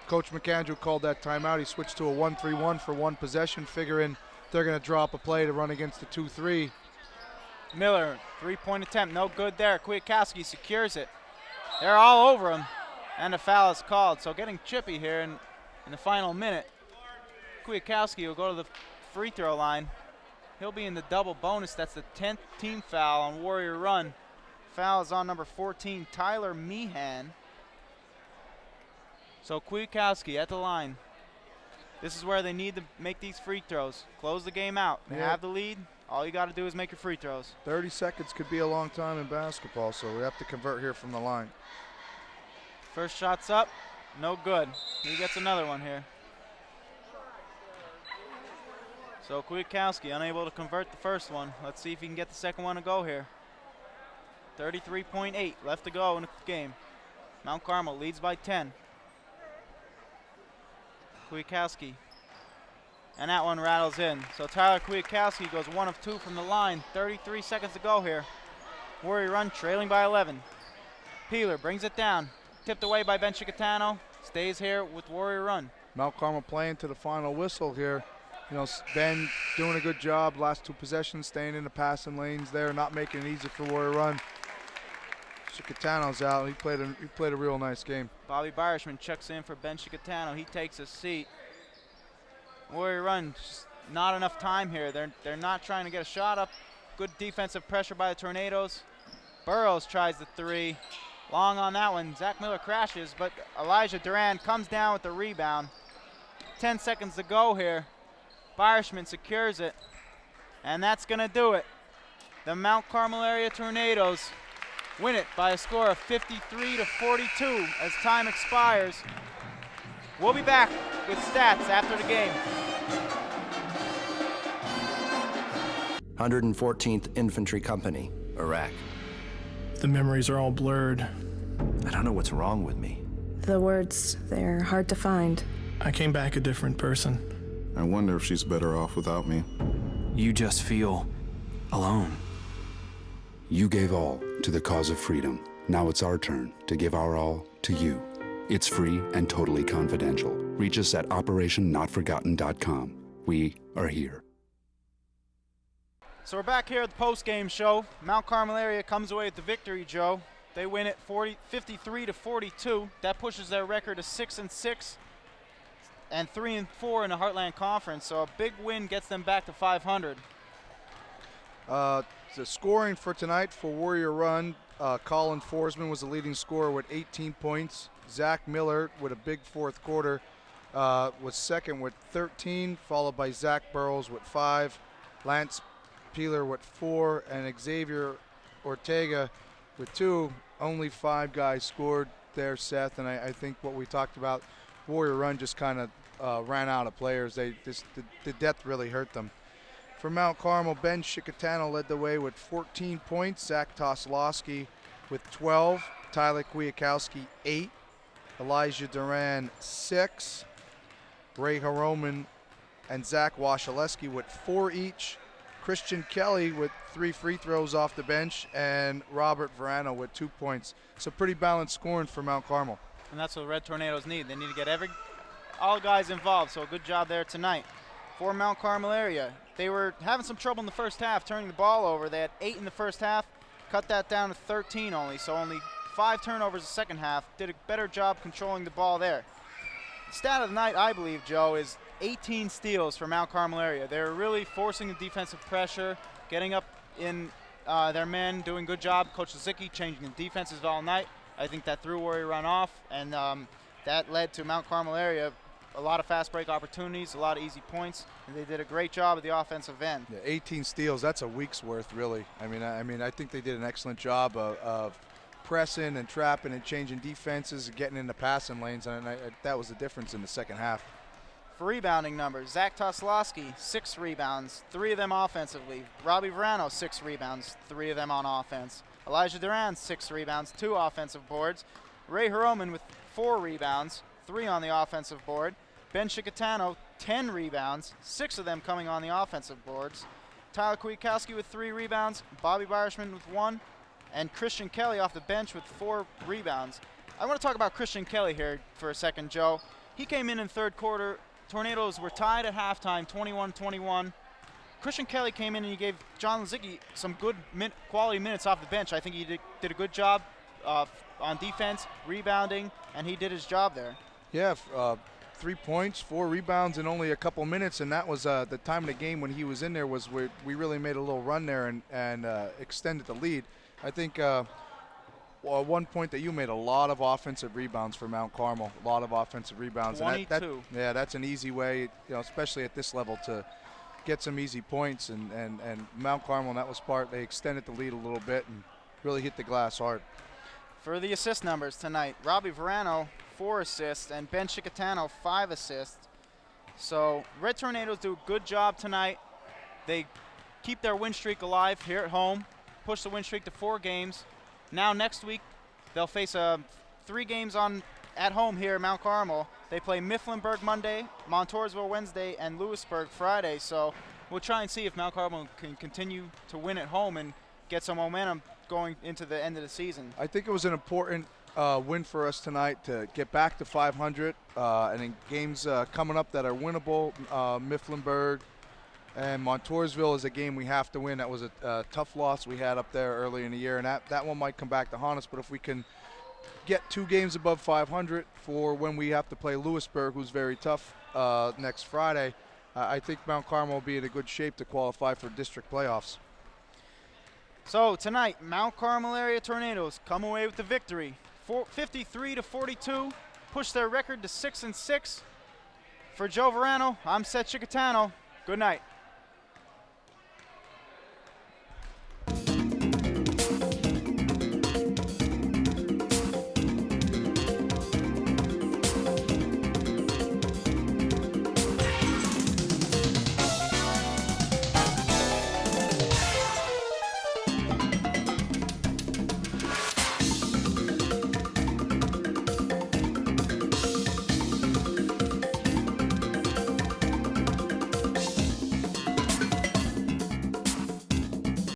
Coach McAndrew called that timeout, he switched to a 1-3-1 for one possession, figuring they're going to draw up a play to run against the 2-3.
Miller, three-point attempt, no good there. Kwiatkowski secures it. They're all over him, and a foul is called. So getting chippy here in the final minute. Kwiatkowski will go to the free throw line. He'll be in the double bonus. That's the 10th team foul on Warrior Run. Foul is on number 14, Tyler Meehan. So Kwiatkowski at the line. This is where they need to make these free throws. Close the game out. They have the lead. All you got to do is make your free throws.
30 seconds could be a long time in basketball, so we have to convert here from the line.
First shot's up. No good. He gets another one here. So Kwiatkowski unable to convert the first one. Let's see if he can get the second one to go here. 33.8 left to go in the game. Mount Carmel leads by 10. Kwiatkowski. And that one rattles in. So Tyler Kwiatkowski goes 1 of 2 from the line. 33 seconds to go here. Warrior Run trailing by 11. Peeler brings it down. Tipped away by Ben Chicatano. Stays here with Warrior Run.
Mount Carmel playing to the final whistle here. You know, Ben doing a good job last 2 possessions, staying in the passing lanes there, not making it easy for Warrior Run. Chicatano's out. He played a real nice game.
Bobby Barishman checks in for Ben Chicatano. He takes a seat. Warrior Run, just not enough time here. They're not trying to get a shot up. Good defensive pressure by the Tornadoes. Burrows tries the 3. Long on that one. Zach Miller crashes, but Elijah Duran comes down with the rebound. 10 seconds to go here. Barishman secures it, and that's going to do it. The Mount Carmel area Tornadoes win it by a score of 53-42 as time expires. We'll be back with stats after the game.
114th Infantry Company, Iraq.
The memories are all blurred.
I don't know what's wrong with me.
The words, they're hard to find.
I came back a different person.
I wonder if she's better off without me.
You just feel alone.
You gave all to the cause of freedom. Now it's our turn to give our all to you. It's free and totally confidential. Reach us at operationnotforgotten.com. We are here.
So we're back here at the post-game show. Mount Carmel area comes away with the victory, Joe. They win it 53-42. That pushes their record to 6-6 and 3-4 in the Heartland Conference. So a big win gets them back to 500.
The scoring for tonight for Warrior Run, Colin Forsman was the leading scorer with 18 points. Zach Miller with a big fourth quarter was second with 13, followed by Zach Burrows with 5, Lance Peeler with 4, and Xavier Ortega with 2. Only 5 guys scored there, Seth, and I think what we talked about, Warrior Run just kind of ran out of players. The depth really hurt them. For Mount Carmel, Ben Chicatano led the way with 14 points. Zach Toslowski with 12. Tyler Kwiatkowski, 8. Elijah Duran, 6. Ray Hiroman and Zach Washaleski with 4 each. Christian Kelly with 3 free throws off the bench, and Robert Verano with 2 points. So pretty balanced scoring for Mount Carmel.
And that's what the Red Tornadoes need. They need to get all guys involved, so a good job there tonight. For Mount Carmel area, they were having some trouble in the first half, turning the ball over. They had 8 in the first half, cut that down to 13 only, so only 5 turnovers the second half. Did a better job controlling the ball there. The stat of the night, I believe, Joe, is 18 steals for Mount Carmel area. They're really forcing the defensive pressure, getting up in their men doing a good job. Coach Lizicki changing the defenses all night. I think that threw Warrior run off, and that led to Mount Carmel area a lot of fast break opportunities, a lot of easy points, and they did a great job at the offensive end.
Yeah, 18 steals, that's a week's worth, really. I mean, I think they did an excellent job of pressing and trapping and changing defenses and getting into passing lanes, and that was the difference in the second half.
For rebounding numbers, Zach Toslowski, 6 rebounds, 3 of them offensively. Robbie Verano, 6 rebounds, 3 of them on offense. Elijah Duran, 6 rebounds, 2 offensive boards. Ray Hiroman with 4 rebounds, 3 on the offensive board. Ben Chicatano, 10 rebounds, 6 of them coming on the offensive boards. Tyler Kwiatkowski with 3 rebounds, Bobby Barishman with 1, and Christian Kelly off the bench with 4 rebounds. I want to talk about Christian Kelly here for a second, Joe. He came in third quarter. Tornadoes were tied at halftime, 21-21. Christian Kelly came in and he gave John Lizicki some good quality minutes off the bench. I think he did a good job on defense, rebounding, and he did his job there.
Yeah, 3 points, 4 rebounds in only a couple minutes, and that was the time of the game when he was in there was where we really made a little run there and extended the lead. I think one point that you made, a lot of offensive rebounds for Mount Carmel, a lot of offensive rebounds.
22.
And that's an easy way, especially at this level, to get some easy points. And Mount Carmel, that was part, they extended the lead a little bit and really hit the glass hard.
For the assist numbers tonight, Robbie Verano, 4 assists, and Ben Chicatano, 5 assists. So Red Tornadoes do a good job tonight. They keep their win streak alive here at home, push the win streak to 4 games. Now next week, they'll face 3 games at home here at Mount Carmel. They play Mifflinburg Monday, Montoursville Wednesday, and Lewisburg Friday. So we'll try and see if Mount Carmel can continue to win at home and get some momentum going into the end of the season.
I think it was an important win for us tonight to get back to 500, and in games coming up that are winnable, Mifflinburg and Montoursville is a game we have to win. That was a tough loss we had up there early in the year, and that one might come back to haunt us. But if we can get 2 games above 500 for when we have to play Lewisburg, who's very tough next Friday, I think Mount Carmel will be in a good shape to qualify for district playoffs.
So tonight, Mount Carmel area Tornadoes come away with the victory, 53-42, push their record to 6-6. For Joe Verano, I'm Seth Chicatano. Good night.